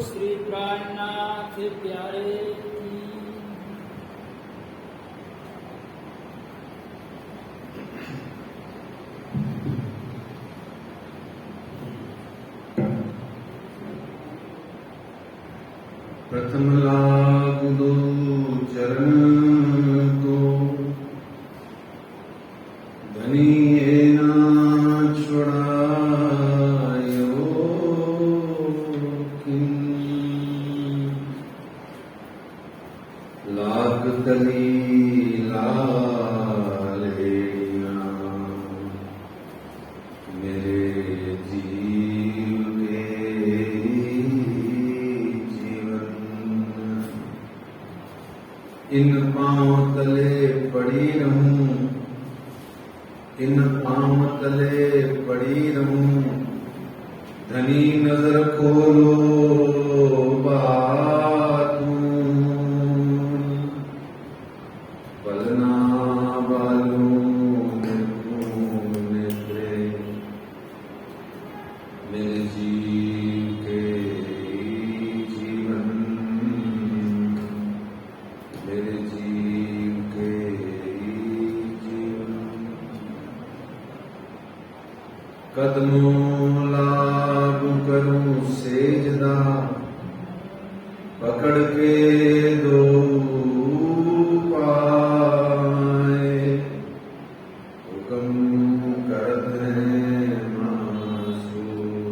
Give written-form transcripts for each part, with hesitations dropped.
श्री प्राणनाथ प्यारे प्रथम लाग दो चरण को धनी ना छुड़ायो किन लाग तली लालेना मेरे जीव के इन पांव तले पड़ी रहूं, इन पांव तले पड़ी रहूं, धनी नजर खोलो बातूं, पलना बालूं नेत्रे मेरे जीव के जीवन मेरे जीव के जीवन कदमों लागू करूं सेजदा पकड़ के दो पाए हुक्म करत हैं मासूम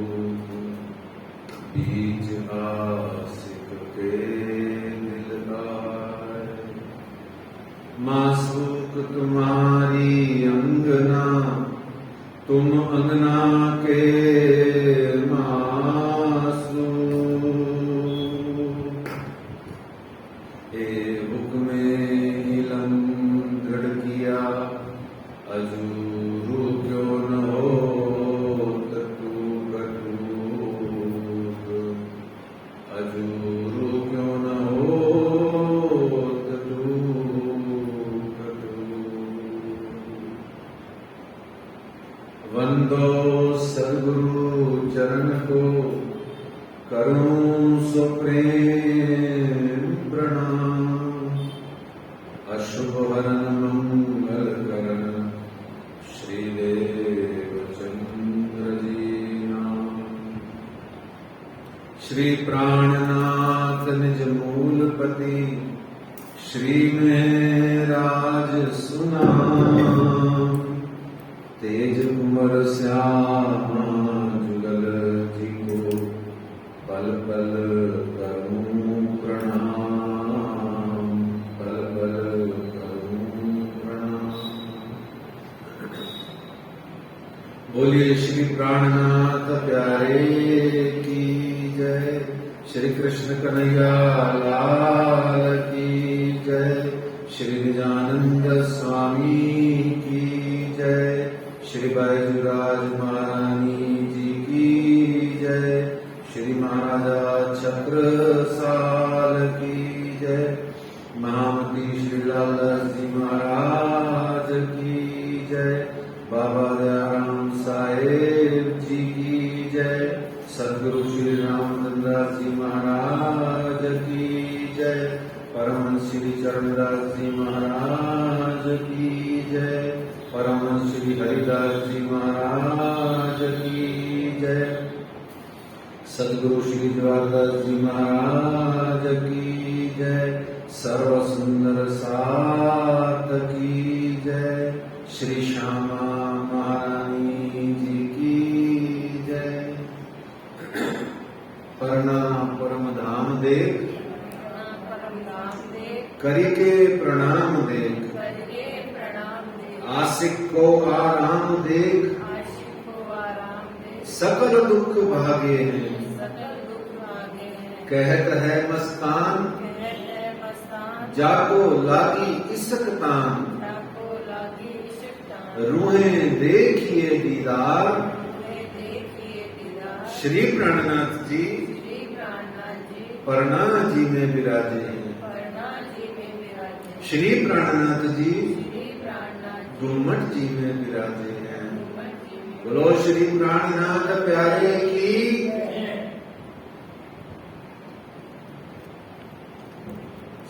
बीच आसिक के दिल आए मासूक तुम्हारी अंगना तुम अंगना के मासूक ए हुक्मे इलम दृढ़ किया अजूरू क्यों न हो तू कटूक अजूरू क्यों न हो तू कटूक वंदो सद्गुरु चरण को करूं सुप्रेम प्रणाम अशुभ हरन मंगल करण श्रीदेव चंद्र जी नाम श्री प्राणनाथ निज मूलपति श्री में राज सुनाम तेज कुंवर श्यामा जुगल जी को पल पल करूं प्रणाम पल पल करूं प्रणाम। बोलिए श्री प्राणनाथ प्यारे की जय, श्री कृष्ण कन्हैया लाल की जय, श्री निजानंद स्वामी की जय, श्री बैजूराज महारानी जी की जय, श्री महाराजा छत्रसाल की जय, महामती श्री लालदास जी महाराज की जय, बाबा दयाराम साहेब जी की जय, सद्गुरु श्री रामचंद्र जी महाराज की जय, परमहंस श्री चरणदास जी महाराज की जय, परमहंस श्री हरिदास जी महाराज की जय, सद्गुरु श्री ज्वालदास जी महाराज की जय, सर्व सुंदर सात की जय, श्री श्यामा महारानी जी की जय। प्रणाम परम धाम देव धाम देख करके प्रणाम देख, करके प्रणाम देख आशिक को आराम देख, आशिक को आराम देख सकल दुख भागे हैं। सकल दुख भागे हैं कहत है मस्तान, कहत है मस्तान जाको लागी इसक तान, जाको लागी इश्क रूहें देखिए दीदार। देखिए दीदार श्री प्राणनाथ जी श्री प्राणनाथ जी परना जी में विराजे हैं। परना जी में विराजे श्री प्राणनाथ जी श्री प्राणनाथ जी गुम्मट जी में विराजे हैं। गुम्मट जी में बोलो श्री प्राणनाथ प्यारे की।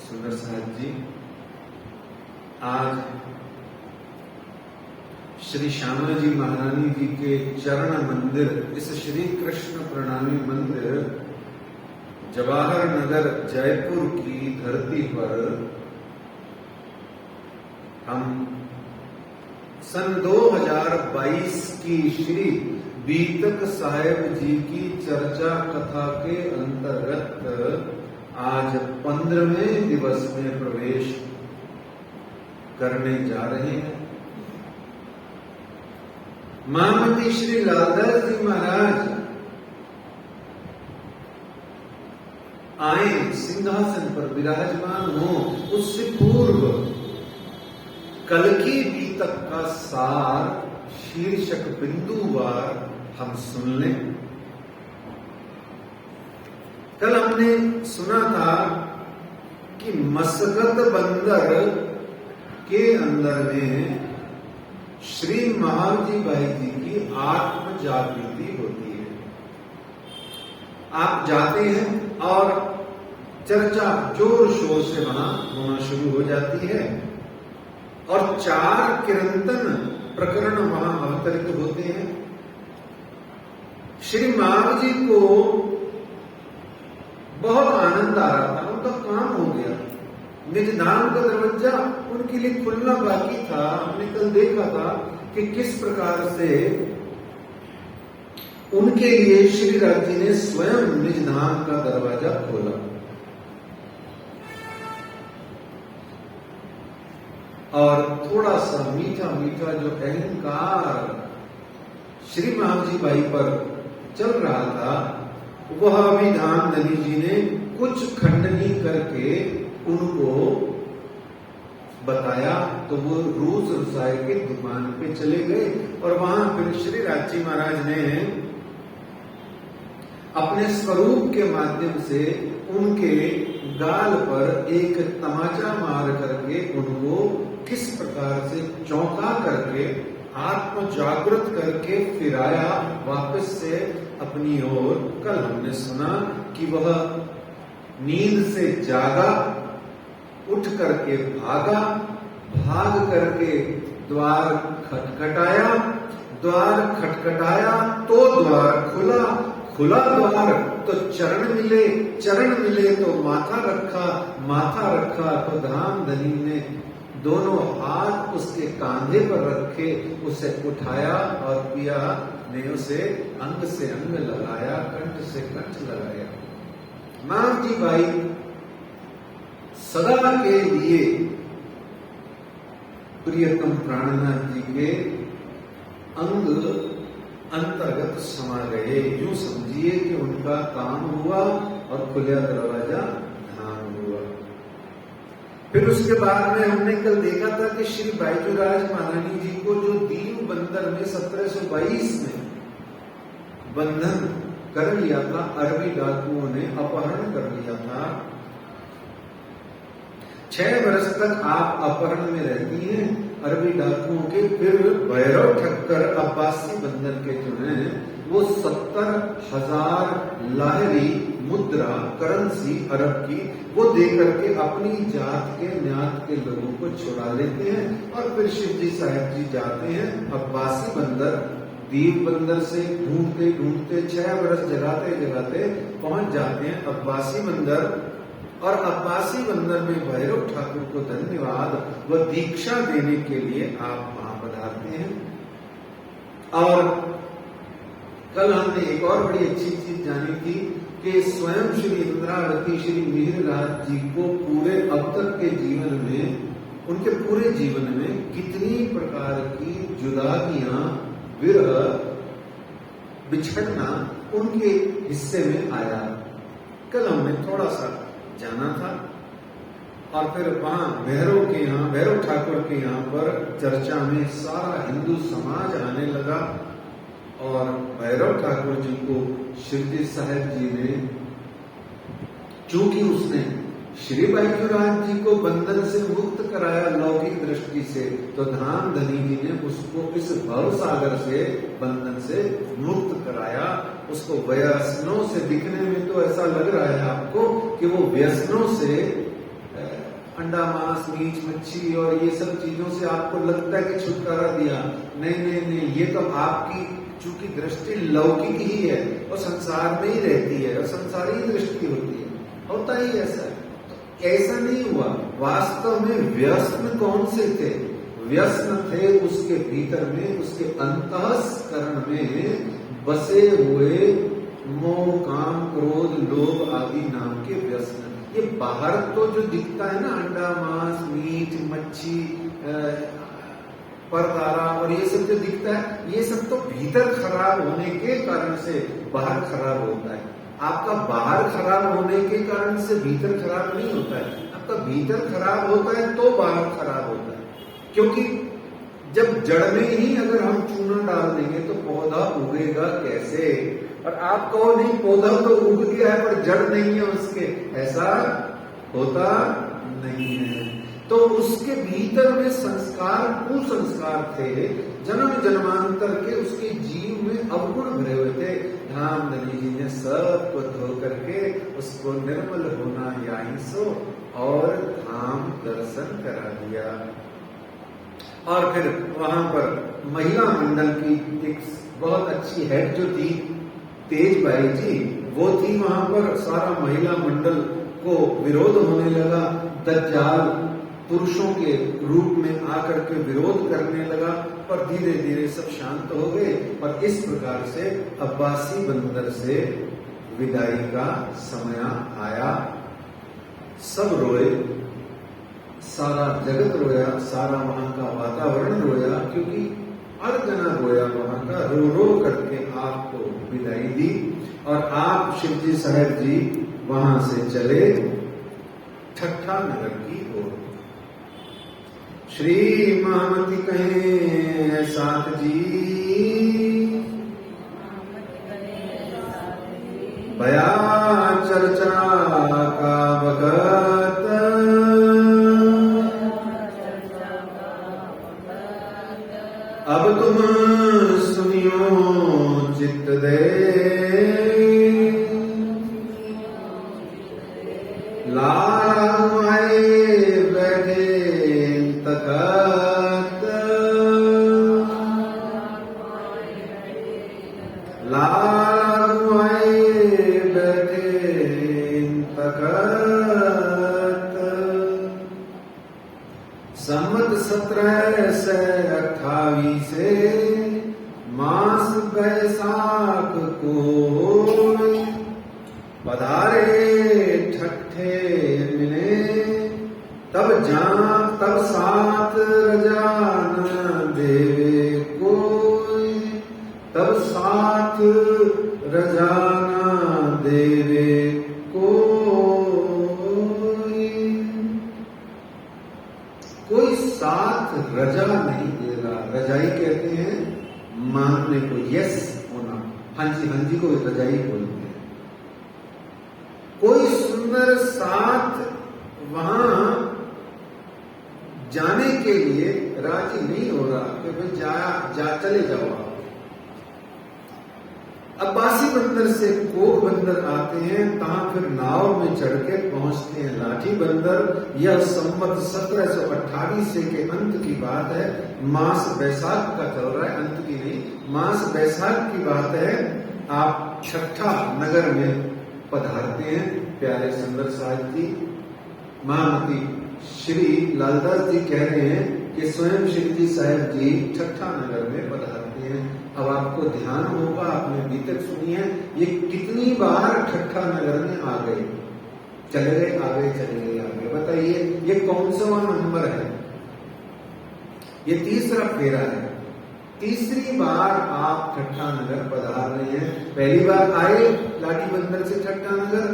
सुंदर साहब जी, आज श्री श्यामा जी महारानी जी के चरण मंदिर, इस श्री कृष्ण प्रणामी मंदिर जवाहर नगर जयपुर की धरती पर हम सन 2022 की श्री बीतक साहेब जी की चर्चा कथा के अंतर्गत आज 15वें दिवस में प्रवेश करने जा रहे हैं। महामती श्री लालदास जी महाराज आए, सिंहासन पर विराजमान हो, उससे पूर्व कल की बीतक का सार शीर्षक बिंदुवार हम सुन लें। कल हमने सुना था कि मसगत बंदर के अंदर में श्री महावजी भाई जी की आत्म जागृति होती है। आप जाते हैं और चर्चा जोर शोर से वहां होना शुरू हो जाती है और 4 किरंतन प्रकरण वहां अवतरित होते हैं। श्री महावजी को बहुत आनंद आ रहा था, उनका काम हो गया। निज धाम का दरवाजा उनके लिए खुलना बाकी था। हमने कल देखा था कि किस प्रकार से उनके लिए श्री राज जी ने स्वयं निज धाम का दरवाजा खोला। और थोड़ा सा मीठा मीठा जो अहंकार श्री महावजी भाई पर चल रहा था, वह भी धामधनी जी ने कुछ खंडनी करके उनको बताया। तो वो रोज रसाई की दुकान पे चले गए और वहां फिर श्री राजी महाराज ने अपने स्वरूप के माध्यम से उनके गाल पर एक तमाचा मार करके उनको किस प्रकार से चौंका करके आत्म जागृत करके फिराया वापस से अपनी ओर। कल हमने सुना कि वह नींद से जागा, उठ करके भागा, भाग करके द्वार खटखटाया, द्वार खटखटाया तो द्वार खुला, खुला द्वार तो चरण मिले, चरण मिले तो माथा रखा, माथा रखा तो धामधनी ने दोनों हाथ उसके कांधे पर रखे, उसे उठाया और पिया ने उसे अंग से अंग लगाया, कंठ से कंठ लगाया। मां जी भाई सदा के लिए प्रियतम प्राणनाथ जी के अंग अंतर्गत समा गए। यूं समझिए कि उनका काम हुआ और खुला दरवाजा धाम हुआ। फिर उसके बाद में हमने कल देखा था कि श्री बायजूराज महारानी जी को जो दीव बंदर में 1722 में बंधन कर लिया था, अरबी डाकुओं ने अपहरण कर लिया था। 6 वर्ष तक आप अपहरण में रहती हैं अरबी डाकुओं के। फिर भैरव ठक्कर अब्बासी बंदर के जो है वो 70,000 लाहरी मुद्रा करेंसी अरब की वो देकर के अपनी जात के न्यात के लोगों को छुड़ा लेते हैं। और फिर शिव जी साहिब जी जाते हैं अब्बासी बंदर, दीव बंदर से ढूंढते ढूंढते 6 वर्ष जगाते जगाते पहुंच जाते हैं अब्बासी बंदर। और अब्बासी बंदर में भैरव ठाकुर को धन्यवाद, वह दीक्षा देने के लिए आप वहां पधारते हैं। और कल हमने एक और बड़ी अच्छी चीज जानी थी कि स्वयं श्री इंद्रावती श्री मिहिरलाल जी को पूरे अब तक के जीवन में, उनके पूरे जीवन में कितनी प्रकार की जुदाइयां, विरह, बिछड़ना उनके हिस्से में आया। कल हमने थोड़ा सा जाना था और फिर वहां भैरव के यहाँ, भैरव ठाकुर के यहाँ पर चर्चा में सारा हिंदू समाज आने लगा और भैरव ठाकुर जी को शिवजी साहब जी ने, चूंकि उसने श्री बैजूनाथ जी को बंधन से मुक्त कराया लौकिक दृष्टि से, तो धाम धनी जी ने उसको इस भव सागर से, बंधन से मुक्त कराया। उसको व्यसनों से, दिखने में तो ऐसा लग रहा है आपको कि वो व्यसनों से, अंडा मांस मीट मच्छी और ये सब चीजों से आपको लगता है कि छुटकारा दिया। नहीं नहीं नहीं, ये तो आपकी चूंकि दृष्टि लौकिक ही है और संसार में ही रहती है और संसारी दृष्टि होती है, होता ही ऐसा है। तो ऐसा नहीं हुआ। वास्तव में व्यसन कौन से थे? व्यसन थे उसके भीतर में, उसके अंतःकरण में बसे हुए मोह, काम, क्रोध, लोभ आदि नाम के व्यसन। ये बाहर तो जो दिखता है ना, अंडा मांस मीट मच्छी परदारा और ये सब जो दिखता है, ये सब तो भीतर खराब होने के कारण से बाहर खराब होता है। आपका बाहर खराब होने के कारण से भीतर खराब नहीं होता है। आपका भीतर खराब होता है तो बाहर खराब होता है। क्योंकि जब जड़ में ही अगर हम चूना डाल देंगे तो पौधा उगेगा कैसे? और आप कहो नहीं पौधा तो उग गया है पर जड़ नहीं है उसके, ऐसा होता नहीं है। तो उसके भीतर में संस्कार, कुसंस्कार थे, जन्म जन्मांतर के उसके जीव में अवगुण भरे हुए थे। धाम धनी जी ने सबको धो करके उसको निर्मल होना यानी सो और धाम दर्शन करा दिया। और फिर वहां पर महिला मंडल की एक बहुत अच्छी हेड जो थी, तेज बाई जी, वो थी। वहां पर सारा महिला मंडल को विरोध होने लगा। दज्जाल पुरुषों के रूप में आकर के विरोध करने लगा, पर धीरे धीरे सब शांत हो गए। और इस प्रकार से अब्बासी बंदर से विदाई का समय आया। सब रोए, सारा जगत रोया, सारा वहां का वातावरण रोया, क्योंकि हर जना रोया वहां का, रो रो करके आपको विदाई दी। और आप शिवजी साहब जी वहां से चले ठट्ठा नगर की ओर। श्री महामती कहे साथ जी, बया चर्चा का वक्त, अब तुम सुनियो चित्त दे, लाल आए बैठे तकत, लाल आए बैठे तकत। संवत 1728 से मास बैसाख को पधारे ठट्ठे मिले, तब साथ रजाना देवे कोई, तब साथ रजाना देवे कोई साथ रजा नहीं दे रहा। रजाई कहते हैं मानने को, यस होना। हाँ जी को रजाई बोलते हैं। कोई सुंदर साथ वहां जाने के लिए राजी नहीं हो रहा कि भाई चले जाओ आप। अब्बासी बंदर से कोक बंदर आते हैं, तहां फिर नाव में चढ़ के पहुंचते हैं लाठी बंदर। यह संवत 1728 के अंत की बात है। मास बैसाख का चल रहा है, अंत की नहीं, मास बैसाख की बात है। आप ठट्ठा नगर में पधारते हैं। प्यारे सुंदर साहब जी, महामती श्री लालदास जी कह रहे हैं कि स्वयं श्री जी साहब जी ठट्ठा नगर में पधारते हैं। अब आपको ध्यान होगा, आपने अभी तक सुनी है, ये कितनी बार ठट्ठा नगर में आ गए, चले गए, आ गए, चले गए, आ गए। बताइए ये कौन सा नंबर है? ये तीसरा फेरा है। तीसरी बार आप ठट्ठा नगर पधार रहे हैं। पहली बार आए लाठी बंदर से ठट्ठा नगर,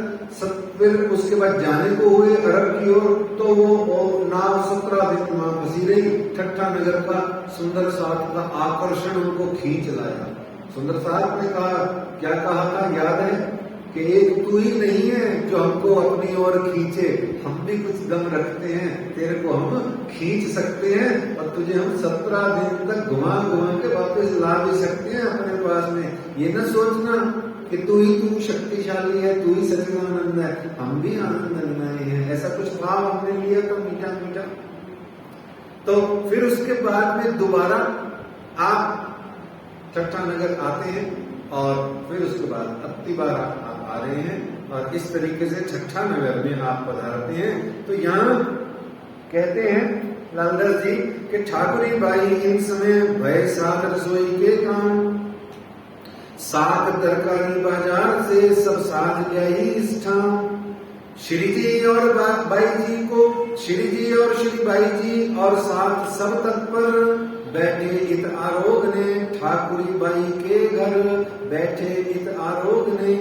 फिर उसके बाद जाने को हुए अरब की ओर, तो वो नाव 17 दिन वहां फंसी रही। ठट्ठा नगर का सुंदर साथ का आकर्षण उनको खींच लाया। सुंदर साथ ने कहा, क्या कहा था याद है? कि एक तू ही नहीं है जो हमको अपनी ओर खींचे, हम भी कुछ दम रखते हैं, तेरे को हम खींच सकते हैं और तुझे हम 17 दिन तक घुमा घुमा के वापस ला भी सकते हैं अपने पास में। ये न सोचना कि तू शक्तिशाली है, तू ही सचिदानंद है, हम भी आनंद लेनाए हैं। ऐसा कुछ भाव हमने लिया तो मीठा मीठा। तो फिर उसके बाद में दोबारा आप ठट्ठा नगर आते हैं और फिर उसके बाद अब की बार आप आ रहे हैं और इस तरीके से ठट्ठा नगर में आप पधारते हैं। तो यहाँ कहते हैं लालदास जी कि ठाकुरी बाई इन समय भय साग रसोई के काम, साग तरकारी बाजार से सब साध गई इस ठाम। श्री जी और बाई जी को, श्री जी और श्री बाई जी और साथ सब तत्पर बैठे इत आरोग ने ठाकुरी बाई के घर, बैठे इत आरोग ने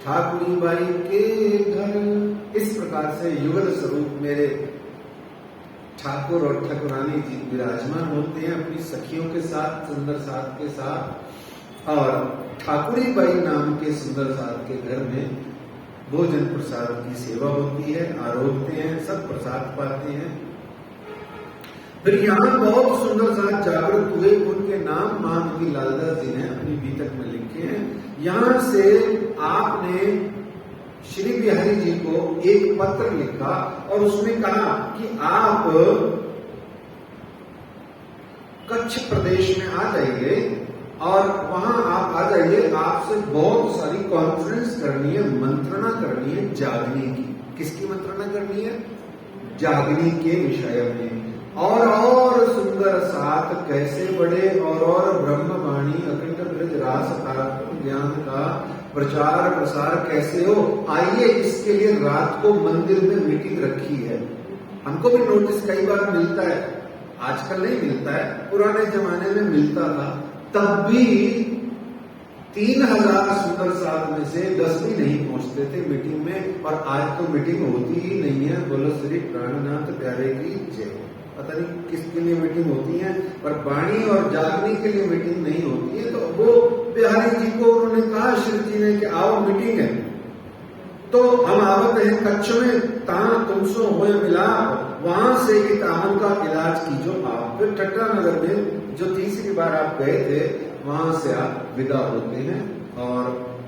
ठाकुरी बाई के घर। इस प्रकार से युगल स्वरूप मेरे ठाकुर और ठाकुरानी जी विराजमान होते हैं अपनी सखियों के साथ, सुंदर साथ के साथ। और ठाकुरी बाई नाम के सुंदर साथ के घर में भोजन प्रसाद की सेवा होती है, आरोगते हैं, सब प्रसाद पाते हैं। फिर यहाँ बहुत सुंदर साथ जागृत हुए, उनके नाम महामती लालदास जी ने अपनी बीतक में लिखे हैं। यहाँ से आपने श्री बिहारी जी को एक पत्र लिखा और उसमें कहा कि आप कच्छ प्रदेश में आ जाइए और वहां आप आ जाइए, आपसे बहुत सारी कॉन्फ्रेंस करनी है, मंत्रणा करनी है जागने की। किसकी मंत्रणा करनी है? जागने के विषय में। और सुंदर साथ कैसे बढ़े और ब्रह्मवाणी अखंड ब्रज रास ज्ञान का प्रचार प्रसार कैसे हो। आइए, इसके लिए रात को मंदिर में मीटिंग रखी है। हमको भी नोटिस कई बार मिलता है, आजकल नहीं मिलता है, पुराने जमाने में मिलता था। तब भी 3000 सुंदर साथ में से 10 भी नहीं पहुंचते थे मीटिंग में, और आज तो मीटिंग होती ही नहीं है। बोलो श्री प्राणनाथ प्यारे की जय। पता नहीं किसके लिए मीटिंग होती है, पर वाणी और जागने के लिए मीटिंग नहीं होती है। तो वो बिहारी जी को उन्होंने कहा श्री जी ने कि आओ मीटिंग है। तो हम आवत हैं कच्छ में, तां तुमसो होए मिलाप, वहां से कि तामन का इलाज कीजो आप। फिर ठट्ठा नगर में जो तीसरी बार आप गए थे, वहां से आप विदा होते हैं और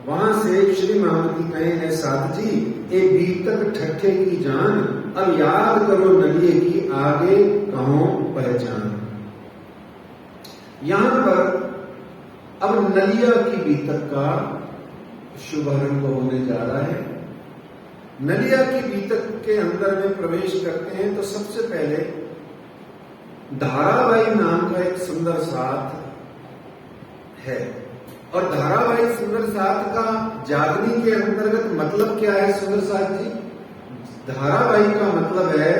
वहां से श्री महामती कहे हैं, साध जी एक बीतक ठट्ठे की जान, अब याद करो नलिये की आगे कहो पहचान। यहां पर अब नलिया की बीतक का शुभारंभ होने जा रहा है। नलिया की बीतक के अंदर में प्रवेश करते हैं तो सबसे पहले धाराबाई नाम का एक सुंदर साथ है, और धाराबाई सुंदर साथ का जागने के अंतर्गत मतलब क्या है? सुंदर साथ जी, धाराबाई का मतलब है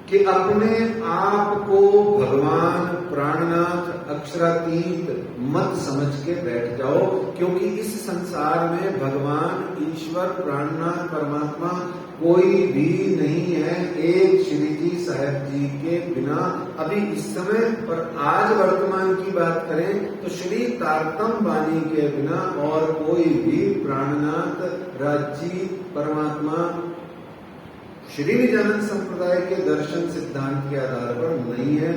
कि अपने आप को भगवान प्राणनाथ अक्षरातीत मत समझ के बैठ जाओ, क्योंकि इस संसार में भगवान ईश्वर प्राणनाथ परमात्मा कोई भी नहीं है एक श्री जी साहब जी के बिना। अभी इस समय और आज वर्तमान की बात करें तो श्री तारतम वाणी के बिना और कोई भी प्राणनाथ राज्य परमात्मा श्री निजानंद संप्रदाय के दर्शन सिद्धांत के आधार पर नहीं है।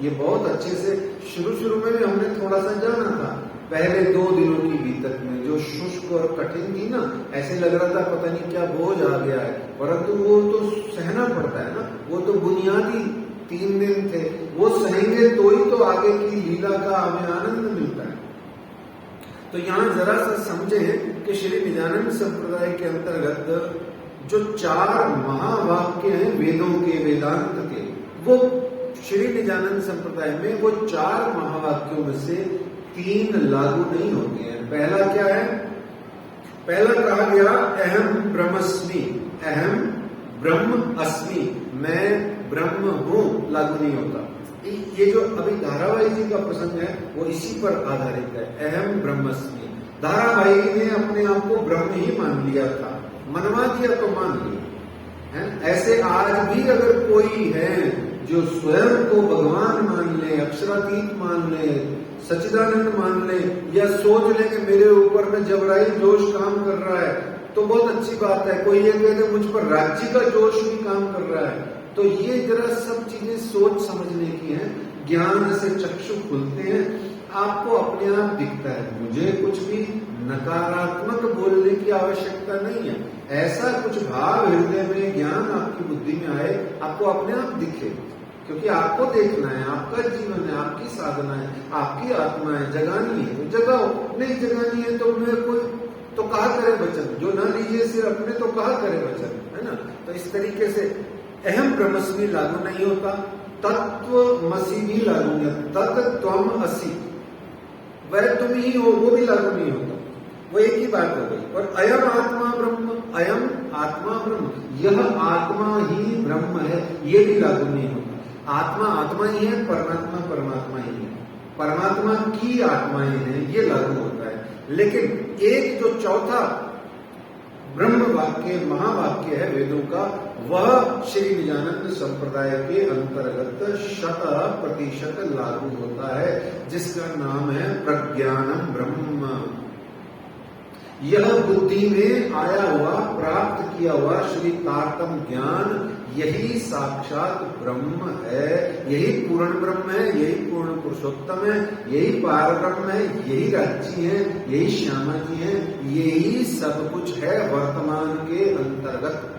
ये बहुत अच्छे से शुरू में भी हमने थोड़ा सा जाना था। पहले 2 दिनों की बीतक में जो शुष्क और कठिन थी ना, ऐसे लग रहा था पता नहीं क्या बोझ आ गया है, परंतु वो तो सहना पड़ता है ना। वो तो बुनियादी 3 दिन थे, वो सहेंगे तो ही तो आगे की लीला का हमें आनंद मिलता है। तो यहाँ जरा सा समझे कि श्री निजानंद संप्रदाय के अंतर्गत जो 4 महावाक्य हैं वेदों के, वेदांत के, वो श्री निजानंद संप्रदाय में वो 4 महावाक्यों में से 3 लागू नहीं होते हैं। पहला क्या है? पहला कहा गया अहम ब्रह्मस्मि, अहम ब्रह्म अस्मि, मैं ब्रह्म हूं, लागू नहीं होता। ये जो अभी धारावाही जी का प्रसंग है वो इसी पर आधारित है, अहम ब्रह्मस्मि। धारावाही ने अपने आप को ब्रह्म ही मान लिया था, मनवा दिया तो मान लिया है। ऐसे आज भी अगर कोई है जो स्वयं को भगवान मान ले, अक्षरातीत मान ले, सच्चिदानंद मान ले, या सोच ले कि मेरे ऊपर में जबराई जोश काम कर रहा है, तो बहुत अच्छी बात है। कोई ये कहते मुझ पर राज्य का जोश भी काम कर रहा है, तो ये जरा सब चीजें सोच समझने की हैं। ज्ञान से चक्षु खुलते हैं, आपको अपने आप दिखता है। मुझे कुछ भी नकारात्मक बोलने की आवश्यकता नहीं है। ऐसा कुछ भाव हृदय में, ज्ञान आपकी बुद्धि में आए, आपको अपने आप दिखे, क्योंकि आपको देखना है, आपका जीवन है, आपकी साधना है, आपकी आत्मा है, जगानी है तो जगाओ, नहीं जगानी है तो मैं कोई तो कहा करे वचन, जो न लीजिए सिर अपने तो कहा करे वचन, है ना। तो इस तरीके से अहम ब्रह्मस्मि लागू नहीं होता, तत्वमसि भी लागू नहीं होता, तत् त्वम असि, वह तुम ही हो, वो भी लागू नहीं होता, वो एक ही बात हो गई। और अयम आत्मा ब्रह्म, अयम आत्मा ब्रह्म, यह आत्मा ही ब्रह्म है, ये भी लागू नहीं होता। आत्मा आत्मा ही है, परमात्मा परमात्मा ही है, परमात्मा की आत्माएं हैं, ये लागू होता है। लेकिन एक जो चौथा ब्रह्म वाक्य, महावाक्य है वेदों का, वह श्री निजानंद संप्रदाय के अंतर्गत 100% लागू होता है, जिसका नाम है प्रज्ञानम ब्रह्म। यह बुद्धि में आया हुआ, प्राप्त किया हुआ श्री तारतम ज्ञान, यही साक्षात ब्रह्म है, यही पूर्ण ब्रह्म है, यही पूर्ण पुरुषोत्तम है, यही पार ब्रह्म है, यही राज्य है, यही श्यामा जी है, यही सब कुछ है वर्तमान के अंतर्गत।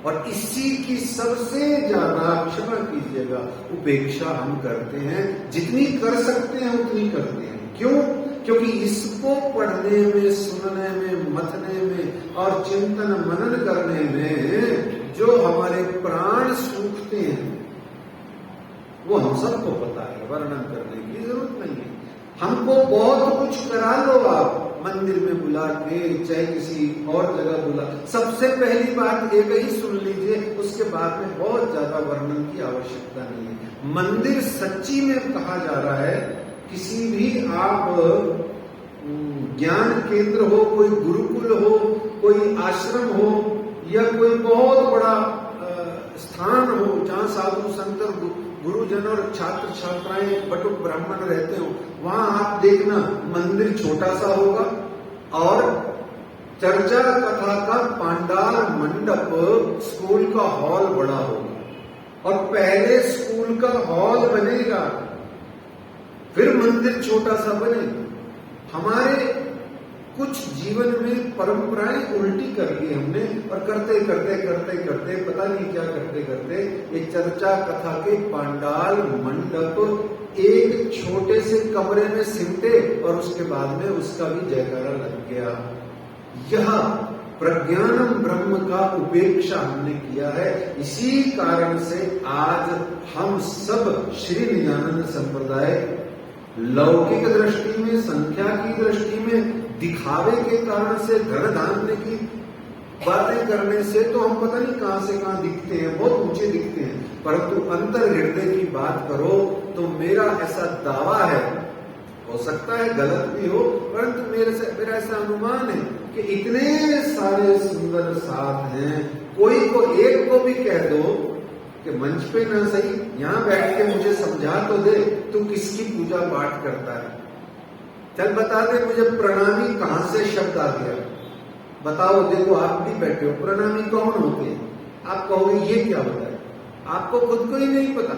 और इसी की सबसे ज्यादा, क्षमा कीजिएगा, उपेक्षा हम करते हैं। जितनी कर सकते हैं उतनी करते हैं। क्यों? क्योंकि इसको पढ़ने में, सुनने में, मथने में और चिंतन मनन करने में जो हमारे प्राण सूखते हैं, वो हम सबको पता है, वर्णन करने की जरूरत नहीं है। हमको बहुत कुछ करा लो आप, मंदिर में बुला के, चाहे किसी और जगह बुला, सबसे पहली बात एक ही सुन लीजिए, उसके बाद में बहुत ज्यादा वर्णन की आवश्यकता नहीं है। मंदिर सच्ची में कहा जा रहा है, किसी भी आप ज्ञान केंद्र हो, कोई गुरुकुल हो, कोई आश्रम हो, या कोई बहुत बड़ा स्थान हो जहाँ साधु संत गुरुजन और छात्र छात्राएं बटुक ब्राह्मण रहते हो, वहां आप देखना मंदिर छोटा सा होगा और चर्चा कथा का पांडाल मंडप, स्कूल का हॉल बड़ा होगा, और पहले स्कूल का हॉल बनेगा, फिर मंदिर छोटा सा बनेगा। हमारे कुछ जीवन में परंपराएं उल्टी कर ली हमने, और करते करते करते करते पता नहीं क्या करते करते ये चर्चा कथा के पांडाल मंडप एक छोटे से कमरे में सिमटे, और उसके बाद में उसका भी जयकारा लग गया। यह प्रज्ञानम ब्रह्म का उपेक्षा हमने किया है। इसी कारण से आज हम सब श्री निजानंद संप्रदाय लौकिक दृष्टि में, संख्या की दृष्टि में, दिखावे के कारण से, धन धान्य की बातें करने से तो हम पता नहीं कहां से कहां दिखते हैं, बहुत ऊंचे दिखते हैं, परंतु अंतर हृदय की बात करो तो मेरा ऐसा दावा है, हो सकता है गलत भी हो, परंतु मेरा ऐसा अनुमान है कि इतने सारे सुंदर साथ हैं, कोई को एक को भी कह दो कि मंच पे ना सही, यहाँ बैठ के मुझे समझा तो दे, तू किसकी पूजा पाठ करता है, चल बता दे मुझे प्रणामी कहां से शब्द आ गया, बताओ। देखो आप भी बैठे हो, प्रणामी कौन होते हैं? आप कहोगे ये क्या होता है, आपको खुद को ही नहीं पता।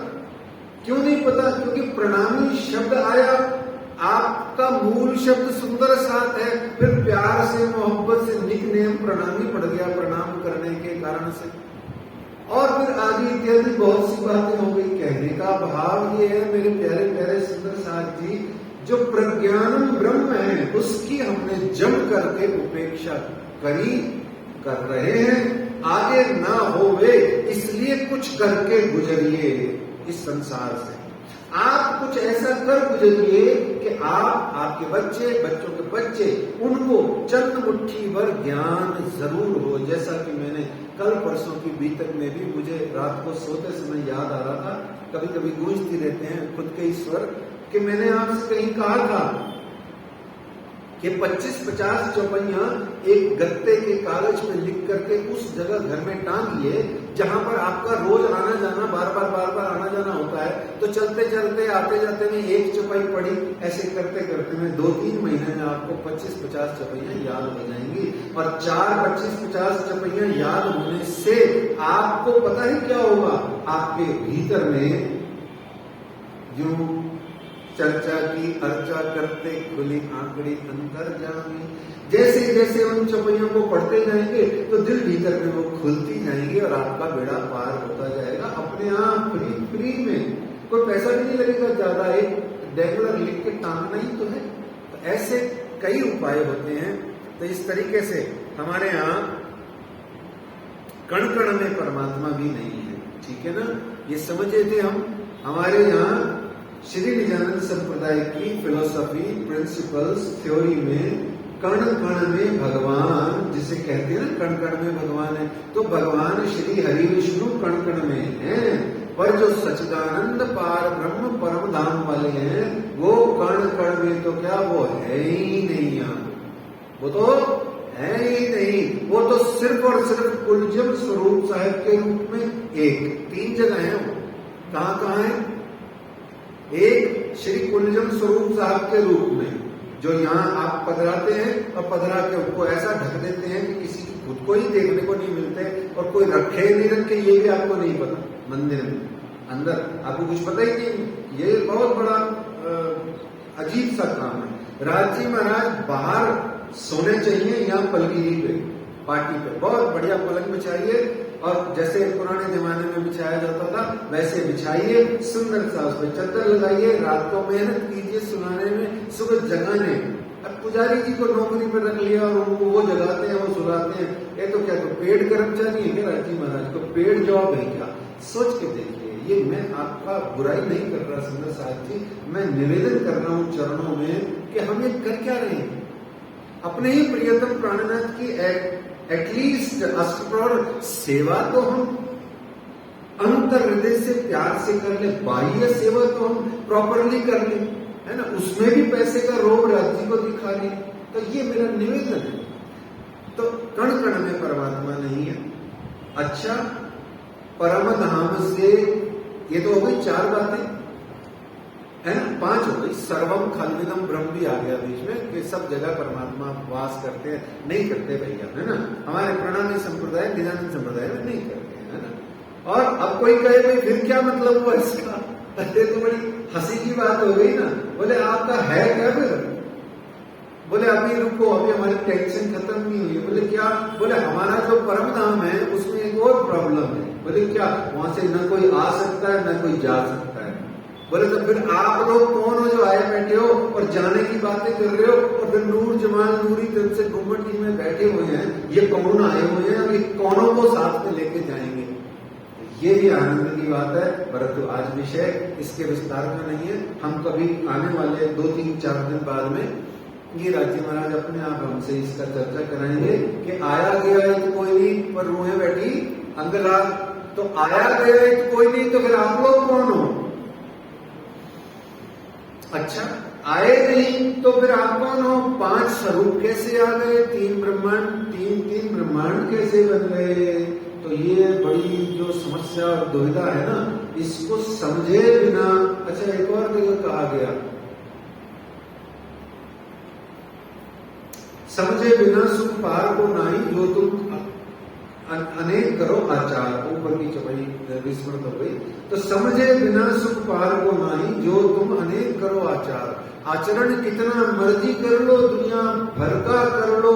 क्यों नहीं पता? क्योंकि प्रणामी शब्द आया, आपका मूल शब्द सुंदर साथ है, फिर प्यार से, मोहब्बत से निकनेम प्रणामी पड़ गया, प्रणाम करने के कारण से, और फिर आदि इत्यादि बहुत सी बातें हो गई। कहने का भाव ये है मेरे प्यारे प्यारे सुंदर साथ जी, जो प्रज्ञानम ब्रह्म है उसकी हमने जम करके उपेक्षा करी, कर रहे हैं, आगे ना होवे इसलिए कुछ करके गुजरिए। इस संसार से। आप कुछ ऐसा कर गुजरिए कि आप, आपके बच्चे, बच्चों के बच्चे, उनको चंद मुट्ठी भर ज्ञान जरूर हो। जैसा कि मैंने कल परसों की बीतक में भी, मुझे रात को सोते समय याद आ रहा था, कभी कभी गूंजती रहते हैं खुद के ईश्वर, कि मैंने आपसे कहीं कहा था कि 25-50 चौपाइयां एक गत्ते के कागज में लिख करके उस जगह घर में टांगिए जहां पर आपका रोज आना जाना, बार बार आना जाना होता है। तो चलते चलते आते जाते में एक चौपाई पड़ी, ऐसे करते करते में 2-3 महीने में आपको 25-50 चौपाइयां याद हो जाएंगी। और 4 25-50 चौपाइयां याद होने से आपको पता है क्या होगा, आपके भीतर में जो चर्चा की अर्चा करते खुली आंकड़ी अंतर जाएंगी। जैसे जैसे उन चौपाइयों को पढ़ते जाएंगे तो दिल भीतर में वो खुलती जाएंगी और आपका बेड़ा पार होता जाएगा अपने आप, फ्री में। कोई पैसा भी नहीं लगेगा ज्यादा, एक डेगुलर लिख के टांगना ही तो है। तो ऐसे कई उपाय होते हैं। तो इस तरीके से हमारे यहाँ कण कण में परमात्मा भी नहीं है, ठीक है ना। ये समझे थे हम। हमारे यहाँ श्री निजानंद संप्रदाय की फिलोसफी, प्रिंसिपल्स, थ्योरी में कण कण में भगवान, जिसे कहते हैं ना कण कण में भगवान है, तो भगवान श्री हरि विष्णु कण कण में है। पर जो सच्चिदानंद पार ब्रह्म परम धाम वाले हैं, वो कण कण में तो क्या, वो है ही नहीं यहाँ, वो तो है ही नहीं। वो तो सिर्फ और सिर्फ कुलजम स्वरूप साहिब के रूप में एक 3 जगह है वो। कहाँ कहाँ है? एक श्री कुलजम स्वरूप साहब के रूप में, जो यहाँ आप पधराते हैं और पधरा के उनको ऐसा ढक देते हैं कि किसी की खुद को ही देखने को नहीं मिलते, और कोई रखे नहीं रखे ये भी आपको नहीं पता। मंदिर में अंदर आपको कुछ पता ही नहीं। ये बहुत बड़ा अजीब सा काम है। राज जी महाराज बाहर सोने चाहिए, यहाँ पलकीरी पे, पार्टी पे बहुत बढ़िया पलंग बिछाइए, और जैसे पुराने जमाने में बिछाया जाता था वैसे बिछाइए, सुंदर सा उस पर चादर लगाइए, रात को मेहनत कीजिए सुनाने में, सुबह जगाने। अब पुजारी जी को नौकरी पर रख लिया और उनको वो जगाते हैं, वो सुलाते हैं। ये तो क्या, तो पेड कर्मचारी है क्या राजी महाराज को? पेड जॉब है क्या? सोच के देखिए। ये मैं आपका बुराई नहीं कर रहा सुंदर साहब जी, मैं निवेदन कर रहा हूँ चरणों में कि हम ये कर क्या रहे हैं। अपने ही प्रियतम प्राणनाथ की एटलीस्ट अष्टप्रहर सेवा तो हम अंतर हृदय से प्यार से कर ले, बाह्य सेवा तो हम प्रॉपरली कर ले, है ना। उसमें भी पैसे का रोग राज्य को दिखा ले। तो ये मेरा निवेदन है। तो कण कण में परमात्मा नहीं है। अच्छा, परम धाम से ये तो हो गई 4 बातें, है ना। 5 हो गई। सर्वम खलविदम ब्रह्म भी आ गया बीच में, कि सब जगह परमात्मा वास करते हैं। नहीं करते भैया, है ना। हमारे प्रणामी संप्रदाय, निजानंद संप्रदाय में नहीं करते हैं, है ना। और अब कोई कहे भाई फिर क्या मतलब हुआ इसका, ये तो बड़ी हंसी की बात हो गई ना। बोले आपका है क्या फिर? बोले अभी रुको, अभी हमारी टेंशन खत्म नहीं हुई। बोले क्या? बोले हमारा जो परम धाम है उसमें एक और प्रॉब्लम है। बोले क्या? वहां से न कोई आ सकता है न कोई जा सकता है। बोले तो फिर आप लोग कौन हो जो आए बैठे हो और जाने की बातें कर रहे हो, और फिर नूर जमाल नूरी तरफ से घूमट जी में बैठे हुए हैं, ये कौन आए हुए हैं, अभी कौनों को साथ में लेके जाएंगे। ये भी आनंद की बात है, परंतु आज विषय इसके विस्तार में नहीं है। हम कभी आने वाले 2-3-4 दिन बाद में ये राज्य महाराज अपने आप हमसे इसका चर्चा कराएंगे कि आया गया तो कोई नहीं, पर रूहें बैठी अंगला। तो आया गया तो कोई नहीं, तो फिर आप लोग कौन हो? अच्छा, आए नहीं तो फिर आप कौन हो? 5 स्वरूप कैसे आ गए? 3 ब्रह्मांड, 3 ब्रह्मांड कैसे बन गए? तो ये बड़ी जो समस्या और दुविधा है ना, इसको समझे बिना। अच्छा, एक और जगह कहा गया, समझे बिना सुख पार को नाही, जो तुम अनेक करो आचार। ऊपर की चौपाई विस्मृत हो गई। तो समझे बिना सुख पार को नाही, जो तुम अनेक करो आचार। आचरण कितना मर्जी कर लो, दुनिया भर का कर लो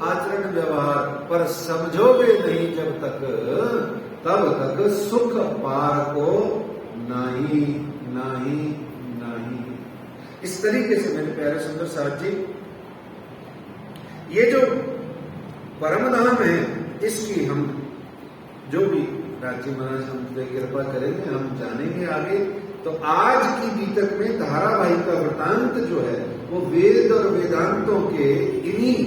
आचरण व्यवहार, पर समझोगे नहीं जब तक, तब तक सुख पार को नाही नाही नाही। इस तरीके से मेरे प्यारे सुंदर साहब जी, ये जो परम धाम है, इसकी हम जो भी राजी महाराज हम पे कृपा करेंगे, हम जानेंगे आगे। तो आज की बीतक में धारावाहिक का वृतांत जो है वो वेद और वेदांतों के इन्हीं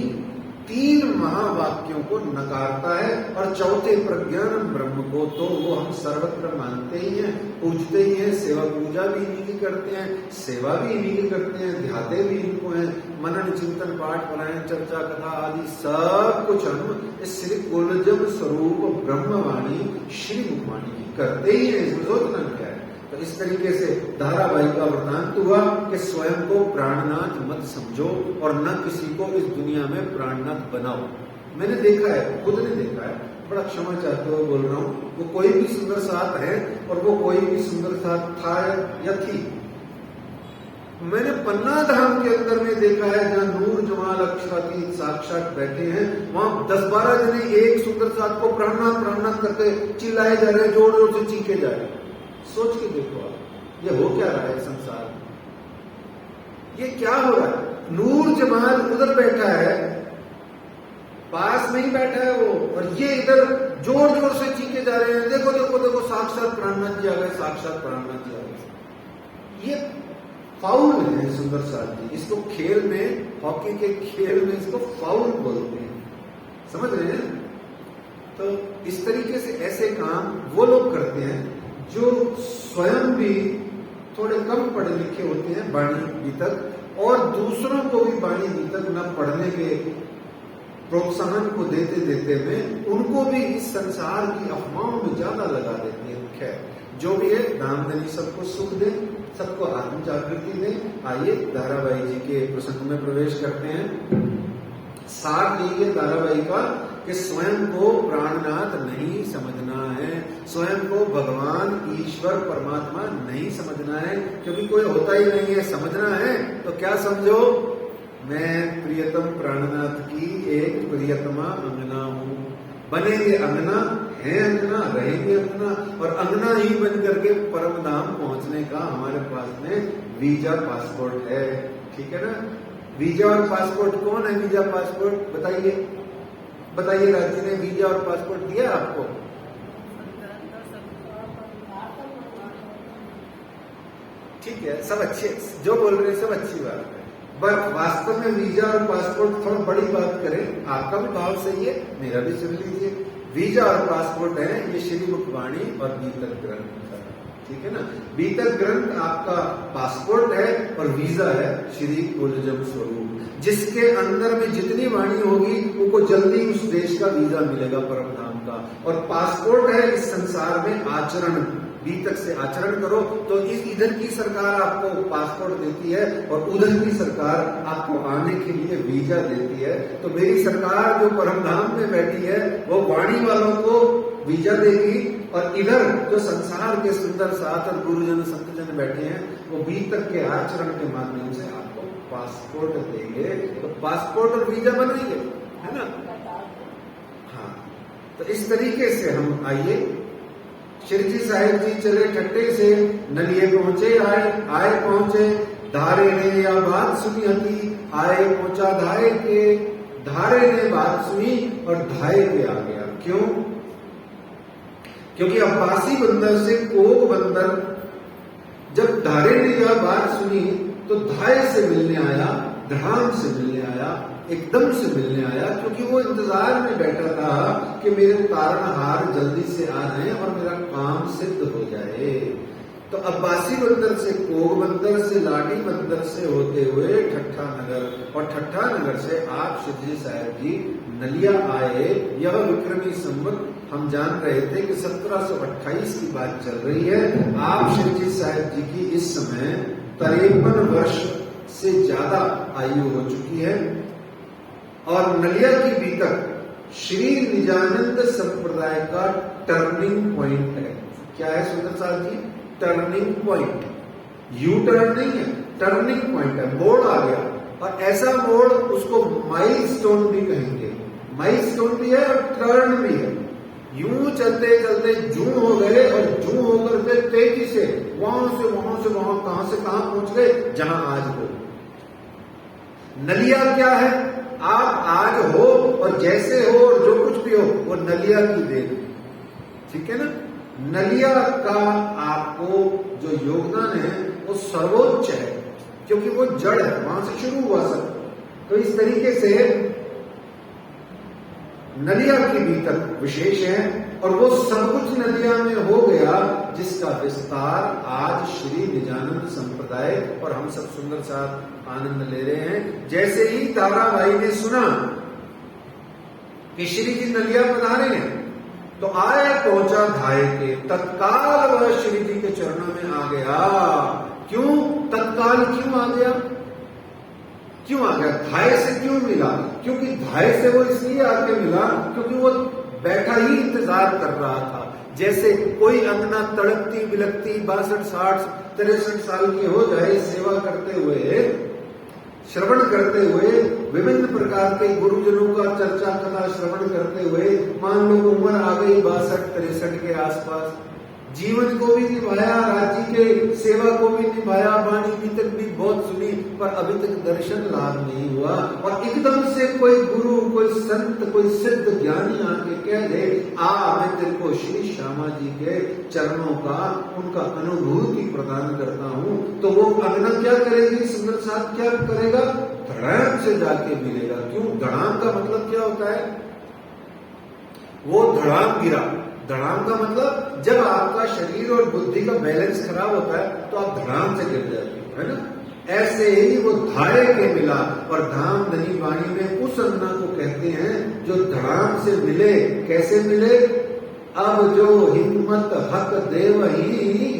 3 महावाक्यों को नकारता है, और चौथे प्रज्ञान ब्रह्म को तो वो हम सर्वत्र मानते ही हैं, पूजते ही हैं, सेवा पूजा भी इन्हीं की करते हैं, सेवा भी इन्हीं की करते हैं, ध्याते भी इनको हैं, मनन चिंतन पाठ परायण चर्चा कथा आदि सब कुछ हम इस श्री कुलजम स्वरूप ब्रह्मवाणी श्री मुखवाणी की करते ही हैं, इसमें सोचना क्या है। तो इस तरीके से धारावाहिक का वृतांत हुआ कि स्वयं को प्राणनाथ मत समझो और न किसी को इस दुनिया में प्राणनाथ बनाओ। मैंने देखा है, खुद ने देखा है, बड़ा क्षमा चाहते हुए बोल रहा हूं, वो कोई भी सुंदर साथ है और वो कोई भी सुंदर साथ था या थी। मैंने पन्ना धाम के अंदर में देखा है जहां नूर जमाल अक्षराती साक्षात बैठे हैं, वहां 10-12 जने एक सुंदर साथ को प्राणनाथ प्राणनाथ करके चिल्लाए जा रहे हैं, जोर जोर से चीखे जा रहे हैं। सोच के देखो आप, ये हो क्या रहा है संसार, ये क्या हो रहा है। नूर जमाल उधर बैठा है, पास में ही बैठा है वो, और ये इधर जोर जोर से चीखे जा रहे हैं, देखो देखो देखो साक्षात प्राणनाथ जी आ गए, साक्षात प्राणनाथ जी आ गए। ये फाउल है सुंदर साथ जी, इसको खेल में, हॉकी के खेल में इसको फाउल बोलते हैं, समझ रहे हैं। तो इस तरीके से ऐसे काम वो लोग करते हैं जो स्वयं भी थोड़े कम पढ़े लिखे होते हैं वाणी बीतक, और दूसरों को भी वाणी बीतक न पढ़ने के प्रोत्साहन को देते देते में उनको भी इस संसार की अफवाहों में ज्यादा लगा देते हैं। खैर जो भी है, दामदनी सबको सुख दे, सबको आत्म जागृति दे। आइए धारावाहिक जी के प्रसंग में प्रवेश करते हैं। सार ली है धारावाहिक का कि स्वयं को प्राणनाथ नहीं समझना है, स्वयं को भगवान ईश्वर परमात्मा नहीं समझना है, क्योंकि कोई होता ही नहीं है। समझना है तो क्या समझो, मैं प्रियतम प्राणनाथ की एक प्रियतमा अंगना हूं। बनेंगे अंगना, है अंगना, रहेंगे अंगना, और अंगना ही बन करके परम धाम पहुंचने का हमारे पास में वीजा पासपोर्ट है। ठीक है ना। वीजा और पासपोर्ट, कौन है वीजा पासपोर्ट, बताइए बताइए। राज्य ने वीजा और पासपोर्ट दिया आपको? ठीक है, सब अच्छे, जो बोल रहे हैं सब अच्छी बात है, पर वास्तव में वीजा और पासपोर्ट थोड़ा बड़ी बात करें। आपका भी भाव सही है, मेरा भी सुन लीजिए। वीजा और पासपोर्ट है ये श्री मुखवाणी और बीतक ग्रंथ, ठीक है ना। बीतक ग्रंथ आपका पासपोर्ट है और वीजा है श्री कुलजम स्वरूप, जिसके अंदर में जितनी वाणी होगी उनको जल्दी उस देश का वीजा मिलेगा परम धाम का। और पासपोर्ट है इस संसार में आचरण, बीतक से आचरण करो तो इस इधर की सरकार आपको पासपोर्ट देती है और उधर की सरकार आपको आने के लिए वीजा देती है। तो मेरी सरकार जो परमधाम में बैठी है वो वाणी वालों को वीजा देगी, और इधर जो संसार के सुंदर साथ और गुरुजन संतजन बैठे हैं वो बीतक के आचरण के माध्यम से आपको पासपोर्ट देंगे। तो पासपोर्ट और वीजा बनाएंगे, है ना। हाँ, तो इस तरीके से हम आइए। श्री जी साहिब जी चले ठट्टे से, नलिए पहुंचे आए पहुंचे, धारे ने या बात सुनी हती, आए पहुंचा धारे के, धारे ने बात सुनी और धाये के आ गया। क्यों? क्योंकि अब्बासी बंदर से कोग बंदर जब धारे ने यह बात सुनी तो धाये से मिलने आया, धाम से मिलने आया, एकदम से मिलने आया, क्योंकि वो इंतजार में बैठा था कि मेरे तारणहार जल्दी से आ जाएं और मेरा काम सिद्ध हो जाए। तो अब्बासी बंदर से, कोग बंदर से, लाडी बंदर से होते हुए ठट्ठा नगर, और ठट्ठा नगर से आप श्री साहिब जी नलिया आए। यह विक्रमी संवत हम जान रहे थे कि 1728 की बात चल रही है। आप श्री जी साहिब जी की इस समय 53 वर्ष से ज्यादा आयु हो चुकी है, और नलिया की बीतक श्री निजानंद संप्रदाय का टर्निंग पॉइंट है। क्या है सुंदर साहब जी? टर्निंग पॉइंट, यू टर्न नहीं है, टर्निंग पॉइंट है, मोड़ आ गया। और ऐसा मोड़ उसको माइलस्टोन भी कहेंगे, माइलस्टोन भी है और टर्न भी है। यूं चलते चलते जू हो गए, और जू होकर के तेजी से वहां से वहां कहां से कहां पहुंच गए जहां आज हो। नलिया क्या है? आप आज हो और जैसे हो और जो कुछ भी हो वो नलिया की देन, ठीक है ना। नलिया का आपको जो योगदान है वो सर्वोच्च है, क्योंकि वो जड़ है, वहां से शुरू हुआ सब। तो इस तरीके से नलिया के भीतर विशेष है, और वो सब कुछ नदिया में हो गया, जिसका विस्तार आज श्री निजानंद संप्रदाय और हम सब सुंदर साथ आनंद ले रहे हैं। जैसे ही ताराबाई ने सुना कि श्री जी नलिया पधारे हैं, तो आए पहुंचा धाये के, तत्काल वह श्री जी के चरणों में आ गया। क्यों तत्काल क्यों आ गया? क्यों आ गया? धाये से क्यों मिला? क्योंकि धाये से वो इसलिए आके मिला क्योंकि वो बैठा ही इंतजार कर रहा था। जैसे कोई अंगना तड़पती बिलकती 62, 60, 63 साल की हो जाए, सेवा करते हुए, श्रवण करते हुए, विभिन्न प्रकार के गुरुजनों का चर्चा कथा श्रवण करते हुए, मान लो उम्र आ गई 62, 63 के आसपास, जीवन को भी निभाया, राज्य के सेवा को भी निभाया, वाणी भी तक भी बहुत सुनी, पर अभी तक दर्शन लाभ नहीं हुआ। और एकदम से कोई गुरु, कोई संत, कोई सिद्ध ज्ञानी आके कह दे, मैं तेरे को श्री श्यामा जी के चरणों का, उनका अनुभूति प्रदान करता हूं, तो वो अंगना क्या करेगी? सुंदर साथ क्या करेगा? धड़ाम से जाके मिलेगा। क्यों? धड़ाम का मतलब क्या होता है? वो धड़ाम गिरा। धड़ाम का मतलब जब आपका शरीर और बुद्धि का बैलेंस खराब होता है तो आप धड़ाम से गिर जाते हो, है ना? ऐसे ही वो धाये के मिला। और धाम धनी वाणी में उस अन्ना को कहते हैं जो धड़ाम से मिले। कैसे मिले? अब जो हिम्मत हक देव ही,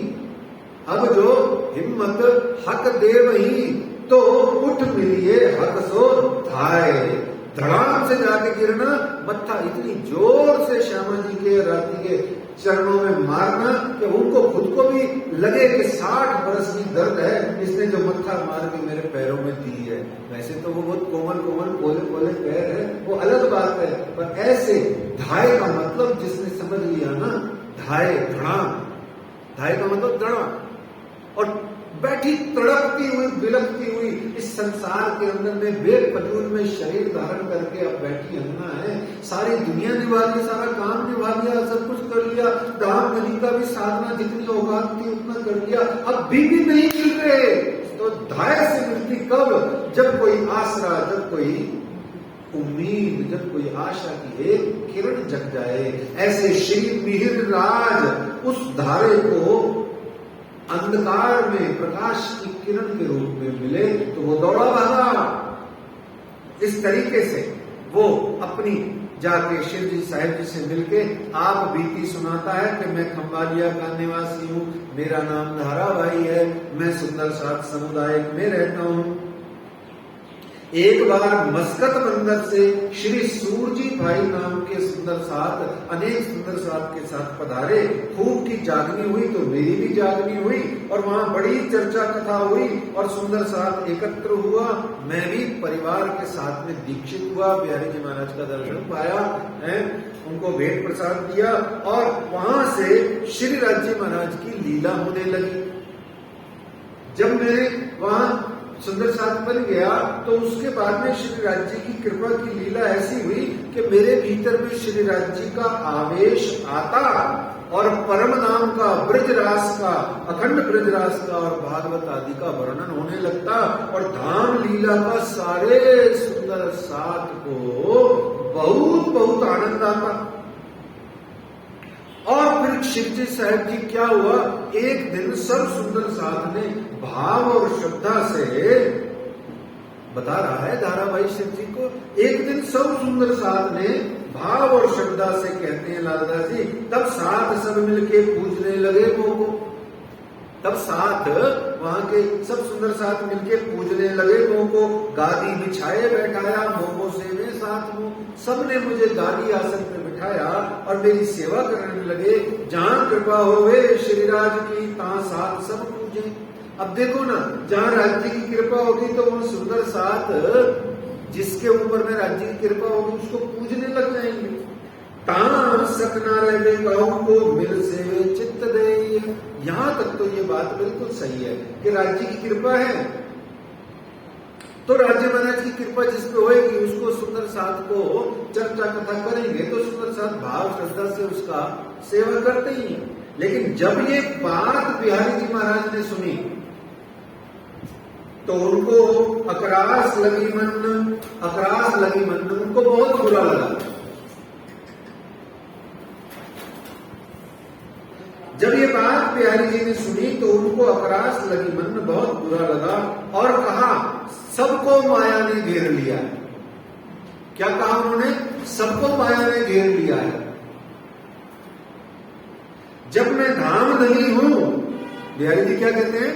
अब जो हिम्मत हक देव ही, तो उठ मिलिए हक सो धाये। धड़ाम से जाके गिरना, मत्था इतनी जोर से श्यामा जी के रात्रि के चरणों में मारना कि उनको खुद को भी लगे कि 60 बरस की दर्द है, इसने जो मत्था मार के मेरे पैरों में दी है। वैसे तो वो बहुत कोमल कोमल पोले पोले पैर है, वो अलग बात है, पर ऐसे धाये का मतलब जिसने समझ लिया ना, धाये धड़ाम, धाये का मतलब धड़ाम। और बैठी तड़पती हुई बिलखती हुई इस संसार के अंदर में बेफजूल में शरीर धारण करके अब बैठी अन्ना है। सारी दुनिया निभा ली, सारा काम निभा लिया, सब कुछ कर लिया, दाम नदी का भी साधना जितनी औकात थी उतना कर लिया, अब भी नहीं मिल रहे। तो धाये से मिलती कब? जब कोई आसरा, जब कोई उम्मीद, जब कोई आशा की एक किरण जग जाए। ऐसे श्री मिहिर राज उस धारे को अंधकार में प्रकाश की किरण के रूप में मिले, तो वो दौड़ा भागा। इस तरीके से वो अपनी जाके शिव जी साहिब जी से मिलके आप बीती सुनाता है कि मैं खंबालिया का निवासी हूँ, मेरा नाम धाराबाई है, मैं सुंदर साथ समुदाय में रहता हूँ। एक बार मस्कत बंदर से श्री सूरजी भाई नाम के सुंदर साथ अनेक सुंदर साथ के साथ पधारे। खूब की जागनी हुई तो मेरी भी जागनी हुई, और वहां बड़ी चर्चा कथा हुई और सुंदर साथ एकत्र हुआ। मैं भी परिवार के साथ में दीक्षित हुआ, बिहारी जी महाराज का दर्शन पाया है, उनको भेंट प्रसाद दिया, और वहां से श्री राज्य महाराज की लीला होने लगी। जब मैं वहां सुंदर साथ बन गया तो उसके बाद में श्री राज्य की कृपा की लीला ऐसी हुई कि मेरे भीतर में श्री राज्य का आवेश आता, और परम नाम का, ब्रजरास का, अखंड ब्रजरास का और भागवत आदि का वर्णन होने लगता, और धाम लीला का सारे सुंदर साथ को बहुत बहुत आनंद आता। और फिर शिवजी साहब जी क्या हुआ, एक दिन सब सुंदर साथ ने भाव और श्रद्धा से, बता रहा है धाराबाई शिव जी को, एक दिन सब सुंदर साथ ने भाव और श्रद्धा से, कहते हैं लालदास जी, तब साथ सब मिलके पूजने लगे को। तब साथ वहां के सब सुंदर साथ मिलके पूजने लगे को। गादी बिछाए बैठाया, मोमो सेवे साथ में, सबने मुझे गादी आसन पे बिठाया और मेरी सेवा करने लगे। जहां कृपा होवे श्री राज की, तहां साथ सब पूजे। अब देखो ना, जहां राज्य की कृपा होगी तो वो सुंदर साथ जिसके ऊपर में राज्य की कृपा होगी उसको पूजने लग जाएंगे। तां सकना रहे गाँव को मिल सेवे चित्त दे। यहां तक तो ये बात बिल्कुल सही है कि राज्य की कृपा है तो राज्य महाराज की कृपा जिस पे होगी उसको सुंदर साथ को चर्चा कथा करेंगे तो सुंदर साथ भाव श्रद्धा से उसका सेवा करते ही है। लेकिन जब ये बात बिहारी जी महाराज ने सुनी तो उनको अकरास लगी मन उनको बहुत बुरा लगा। जब ये बात बिहारी जी ने सुनी तो उनको अकरास लगी मन, बहुत बुरा लगा और कहा सबको माया ने घेर लिया है। क्या कहा उन्होंने? सबको माया ने घेर लिया है। जब मैं धामधनी हूं, बिहारी जी क्या कहते हैं,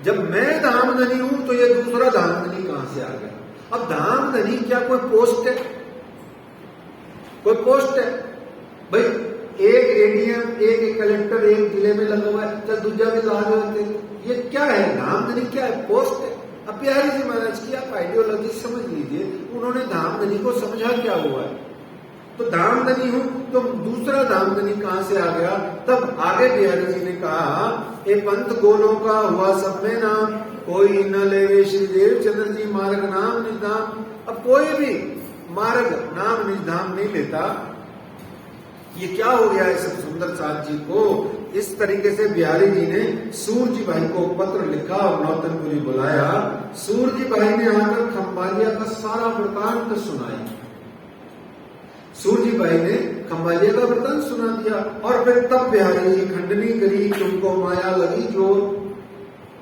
जब मैं धामधनी हूं तो ये दूसरा धामधनी कहां से आ गया? अब धामधनी क्या कोई पोस्ट है? कोई पोस्ट है भाई? एक एडीएम, एक कलेक्टर एक जिले में लगा हुआ है, चल दूसरा भी ला देते। ये क्या है? धामधनी क्या है? पोस्ट है। अब बिहारी जी महाराज की आप आइडियोलॉजी समझ लीजिए, उन्होंने धामधनी को समझा क्या हुआ है। तो धामधनी हूं तो दूसरा धामधनी कहां से आ गया? तब आगे बिहारी जी ने कहा, ए पंथ गोलों का हुआ सब में नाम, कोई न लेवे श्री देव चंद्र जी मार्ग नाम निज धाम। अब कोई भी मार्ग नाम निज धाम नहीं लेता। ये क्या हो गया है सब सुंदर साथ जी को? इस तरीके से बिहारी जी ने सूरजी भाई को पत्र लिखा और नौतनपुरी बुलाया। सूरजी भाई ने आकर खंबालिया का सारा वृतांत सुनाया। सूरजी भाई ने खंबालिया का वृतांत सुना दिया और फिर तब बिहारी जी खंडनी करी, तुमको माया लगी जोर।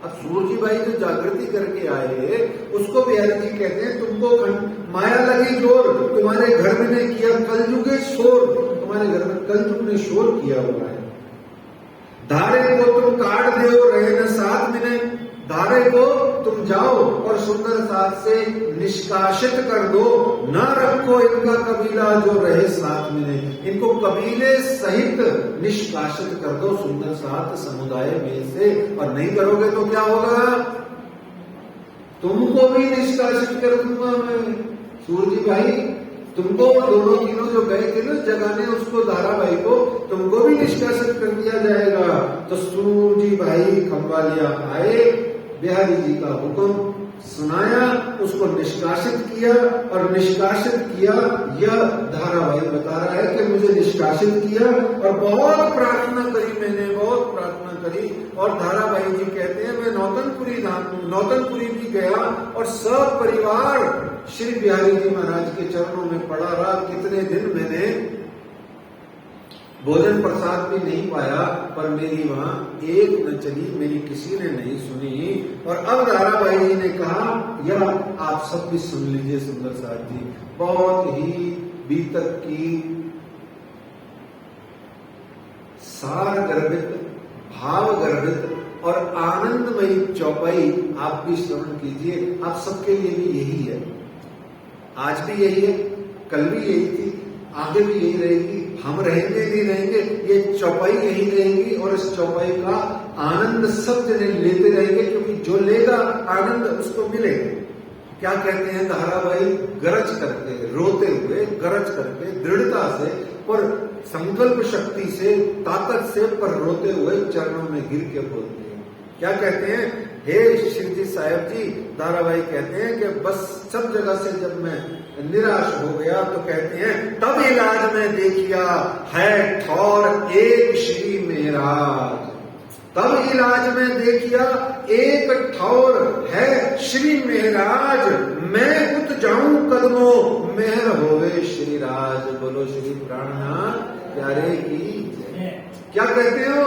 अब सूरजी भाई जो जागृति करके आए उसको बिहारी जी कहते हैं तुमको माया लगी जोर, तुम्हारे घर में ने किया कलयुगे शोर, तुम्हारे घर में कलयुग ने शोर किया हुआ है। धारे को तुम काट दो रहे न साथ में, धारे को तुम जाओ और सुंदर साथ से निष्कासित कर दो, न रखो इनका कबीला जो रहे साथ में। इनको कबीले सहित निष्कासित कर दो सुंदर साथ समुदाय में से। और नहीं करोगे तो क्या होगा? तुमको भी निष्कासित कर दूंगा मैं। सूरजी भाई तुमको दोनों तीनों जो गए थे ना जगाने उसको, धारा भाई को, तुमको भी निष्कासित कर दिया जाएगा। तो सूरजी भाई खंबालिया आए, बिहारी जी का हुक्म सुनाया, उसको निष्कासित किया और निष्कासित किया। यह धारावाही बता रहा है कि मुझे निष्कासित किया और बहुत प्रार्थना करी मैंने, बहुत प्रार्थना करी। और धारावाही जी कहते हैं मैं नौतनपुरी भी गया और सब परिवार श्री बिहारी जी महाराज के चरणों में पड़ा रहा। कितने दिन मैंने भोजन प्रसाद भी नहीं पाया, पर मेरी वहां एक न चली, मेरी किसी ने नहीं सुनी। और अब धाराबाई जी ने कहा, यह आप सब भी सुन लीजिए सुंदर साथ जी, बहुत ही बीतक की सार गर्भित, भाव गर्भित और आनंदमयी चौपाई आप भी श्रवण कीजिए। आप सबके लिए भी यही है, आज भी यही है, कल भी यही थी, आगे भी यही रहेगी। हम रहेंगे नहीं रहेंगे, ये चौपाई यही रहेगी और इस चौपाई का आनंद सब जने लेते रहेंगे, क्योंकि जो लेगा आनंद उसको मिलेगा। क्या कहते हैं धाराबाई? गरज करके, रोते हुए, गरज करके, दृढ़ता से और संकल्प शक्ति से, ताकत से, पर रोते हुए चरणों में गिर के बोलते हैं। क्या कहते हैं? हे श्री जी साहब जी, धाराबाई कहते हैं कि बस सब जगह से जब मैं निराश हो गया तो कहते हैं तब इलाज में देखिया है ठौर एक श्री मेहराज। तब इलाज में देखिया एक ठौर है श्री मेहराज, मैं उत जाऊं कदमों मेहर होवे श्री राज। बोलो श्री प्राणनाथ प्यारे की जय। क्या कहते हो?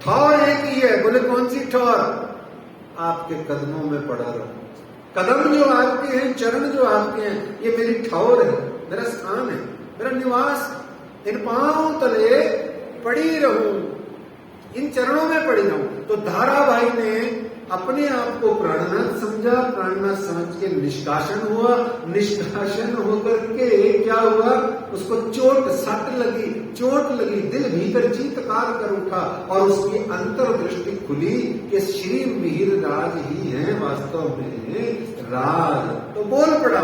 ठौर एक ही है। बोले कौन सी ठौर? आपके कदमों में पड़ा रहो। कदम जो आपके हैं, चरण जो आपके हैं, ये मेरी ठौर है, मेरा स्थान है, मेरा निवास। इन पांव तले पड़ी रहूं, इन चरणों में पड़ी रहूं। तो धाराबाई ने अपने आप को प्राणनाथ समझा, प्राणनाथ समझ के निष्कासन हुआ। निष्कासन होकर के क्या हुआ? उसको चोट सट लगी, चोट लगी, दिल भीतर चीत्कार कर उठा और उसकी अंतर्दृष्टि खुली कि श्री मिहिर राज ही है वास्तव में राज। तो बोल पड़ा।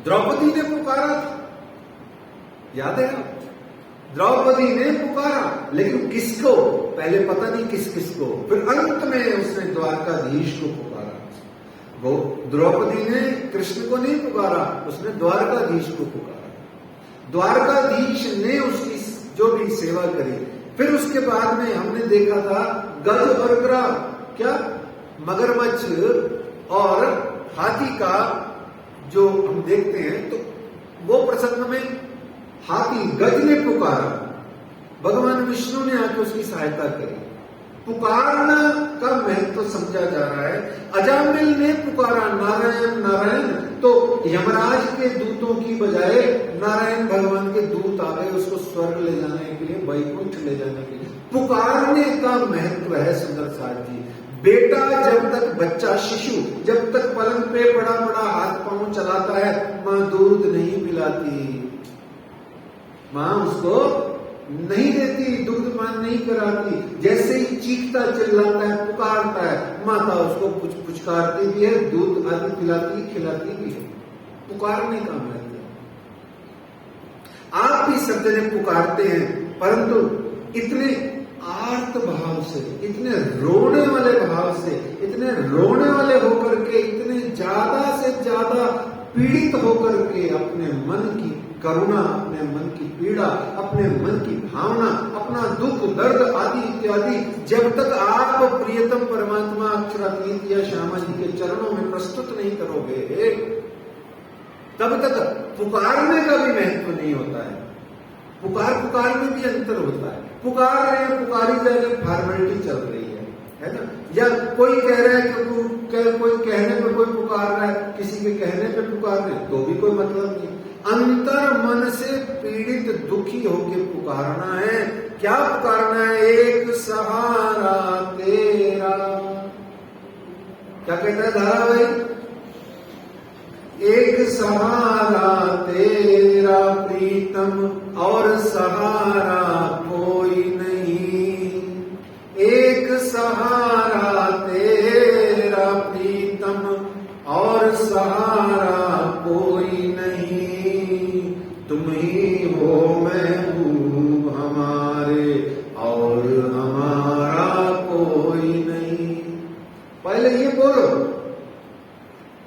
द्रौपदी ने पुकारा था, याद है? द्रौपदी ने पुकारा, लेकिन किसको? पहले पता नहीं किस को, फिर अंत में उसने द्वारकाधीश को पुकारा। वो द्रौपदी ने कृष्ण को नहीं पुकारा, उसने द्वारकाधीश को पुकारा। द्वारकाधीश ने उसकी जो भी सेवा करी, फिर उसके बाद में हमने देखा था गज और ग्राह, क्या मगरमच्छ और हाथी का जो हम देखते हैं, तो वो प्रसंग में हाथी गज ने पुकारा, भगवान विष्णु ने आके उसकी सहायता करी। पुकारना का महत्व तो समझा जा रहा है। अजामिल ने पुकारा नारायण नारायण, तो यमराज के दूतों की बजाय नारायण भगवान के दूत आ गए उसको स्वर्ग ले जाने के लिए, वैकुंठ ले जाने के लिए। पुकारने का महत्व है सुंदर साथ जी। बेटा जब तक, बच्चा शिशु जब तक पलंग पे पड़ा पड़ा हाथ पांव चलाता है, मां दूध नहीं पिलाती, मां उसको नहीं देती, दूध पान नहीं कराती। जैसे ही चीखता चिल्लाता है, पुकारता है, माता उसको पुचकारती भी है, दूध आदि पिलाती खिलाती भी है। पुकारने का महत्व। आप भी सब जने पुकारते हैं, परंतु इतने आर्त भाव से, इतने रोने वाले भाव से, इतने रोने वाले होकर के, इतने ज्यादा से ज्यादा पीड़ित होकर के अपने मन की करुणा, अपने मन की पीड़ा, अपने मन की भावना, अपना दुख दर्द आदि इत्यादि जब तक आप प्रियतम परमात्मा अक्षरातीत या श्यामा जी के चरणों में प्रस्तुत नहीं करोगे, तब तक पुकारने का भी महत्व नहीं होता है। पुकार में भी अंतर होता है। पुकार रहे हैं, पुकारी जा रहे, फॉर्मेलिटी चल रही है ना। या कोई कह रहा है कि कोई कहने पे कोई पुकार रहा है, किसी के कहने पे पुकार रहे हैं, तो भी कोई मतलब नहीं। अंतर मन से पीड़ित दुखी होकर पुकारना है। क्या पुकारना है? एक सहारा तेरा। क्या कहता है धारा भाई? एक सहारा तेरा प्रीतम और सहारा कोई नहीं। एक सहारा तेरा प्रीतम और सहारा कोई नहीं। तुम ही हो महबूब हमारे और हमारा कोई नहीं। पहले ये बोलो,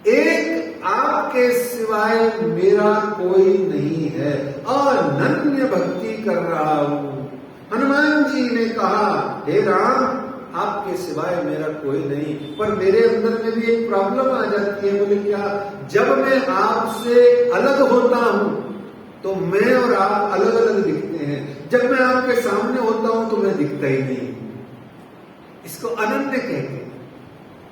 एक आपके सिवाय मेरा कोई नहीं है, अनन्य भक्ति कर रहा हूं। हनुमान जी ने कहा, हे राम, आपके सिवाय मेरा कोई नहीं। पर मेरे अंदर में भी एक प्रॉब्लम आ जाती है। बोले क्या? जब मैं आपसे अलग होता हूं तो मैं और आप अलग अलग दिखते हैं। जब मैं आपके सामने होता हूं तो मैं दिखता ही नहीं। इसको अनन्य कहते हैं।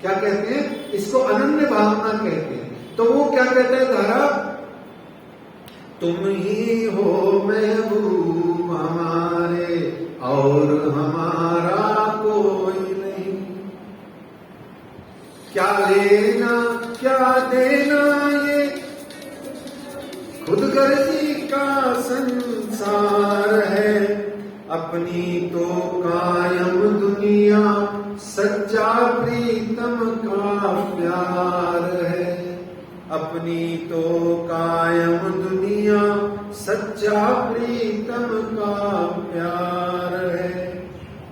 क्या कहते हैं? इसको अनन्य भावना कहते हैं। तो वो क्या कहता है धारा? तुम ही हो महबूब हमारे और हमारा कोई नहीं। क्या लेना क्या देना ये खुद गर्जी का संसार है। अपनी तो कायम दुनिया सच्चा प्रीतम का प्यार है। अपनी तो कायम दुनिया सच्चा प्रीतम का प्यार है।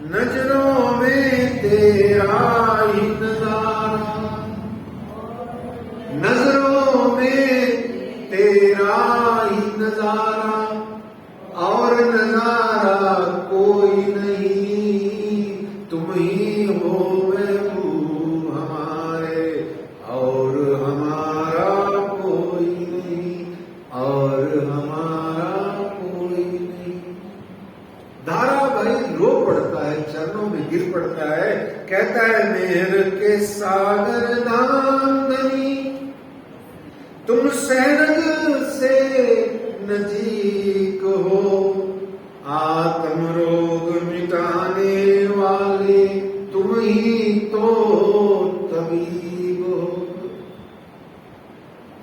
नजरों में तेरा ही नजारा, नजरों में तेरा ही नजारा और नजारा कोई नहीं। तुम ही हो महबूब हमारे और हमारा कोई नहीं, और हमारा कोई नहीं। धारा भाई रो पड़ता है, चरणों में गिर पड़ता है, कहता है मेहर के सागर दामनी, तुम सहनग से नजीक हो। आत्म रोग मिटाने वाले तुम ही तो तबीब हो।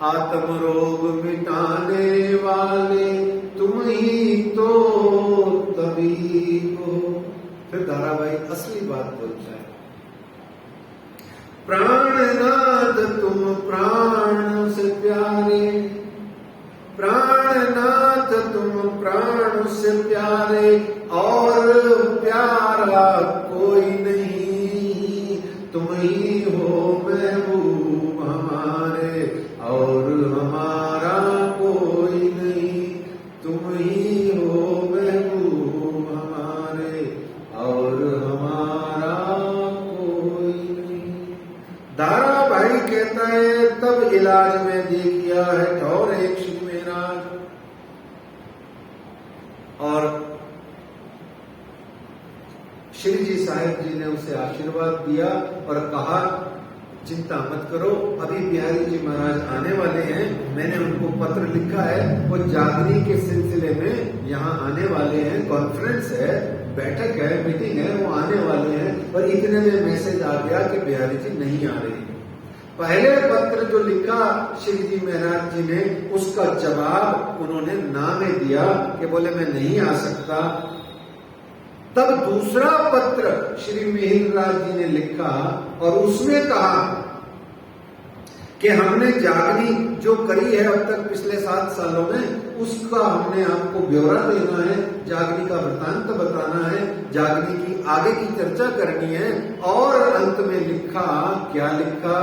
आत्म रोग मिटाने वाले तुम ही तो तबीब हो। फिर धारावाहिक असली बात बोलता है, प्राणनाथ तुम प्राण से प्यारे, प्राणनाथ तुम प्राण से प्यारे और प्यारा कोई नहीं। तुम ही हो महबूब हमारे और हमारा कोई नहीं। तुम ही हो महबूब हमारे और हमारा कोई नहीं। दारा भाई कहता है तब इलाज में दे किया है ठौर एक श्री महाराज। और श्री जी साहिब जी ने उसे आशीर्वाद दिया और कहा चिंता मत करो, अभी बिहारी जी महाराज आने वाले हैं, मैंने उनको पत्र लिखा है, वो जागरी के सिलसिले में यहाँ आने वाले हैं, कॉन्फ्रेंस है, बैठक है, मीटिंग है, वो आने वाले हैं। पर इतने में मैसेज आ गया कि बिहारी जी नहीं आ रहे हैं। पहले पत्र जो लिखा श्री जी महाराज जी ने, उसका जवाब उन्होंने ना में दिया कि बोले मैं नहीं आ सकता। तब दूसरा पत्र श्री मिहिरराज जी ने लिखा और उसमें कहा कि हमने जागरी जो करी है अब तक पिछले 7 सालों में, उसका हमने आपको ब्यौरा देना है, जागरी का वृत्तांत बताना है, जागरी की आगे की चर्चा करनी है। और अंत में लिखा, क्या लिखा,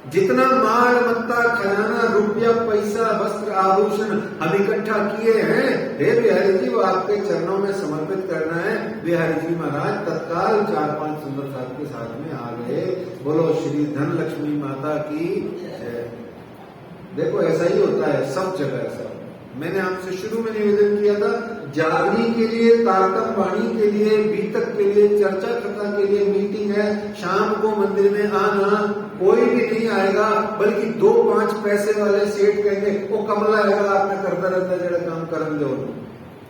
जितना माल मत्ता खजाना रुपया पैसा वस्त्र आभूषण हम इकट्ठा किए हैं, हे बिहारी जी वो आपके चरणों में समर्पित करना है। बिहारी जी महाराज तत्काल 4-5 सुंदर साथ के साथ में आ गए। बोलो श्री धन लक्ष्मी माता की। देखो ऐसा ही होता है सब जगह। ऐसा मैंने आपसे शुरू में निवेदन किया था, जागरी के लिए, तारतम वाणी के लिए, बीतक के लिए, चर्चा कथा के लिए मीटिंग है, शाम को मंदिर में आना, कोई भी नहीं आएगा, बल्कि 2-5 पैसे वाले सेठ कहेंगे वो कमला आएगा, आपने करता रहता है जरा काम कर दो,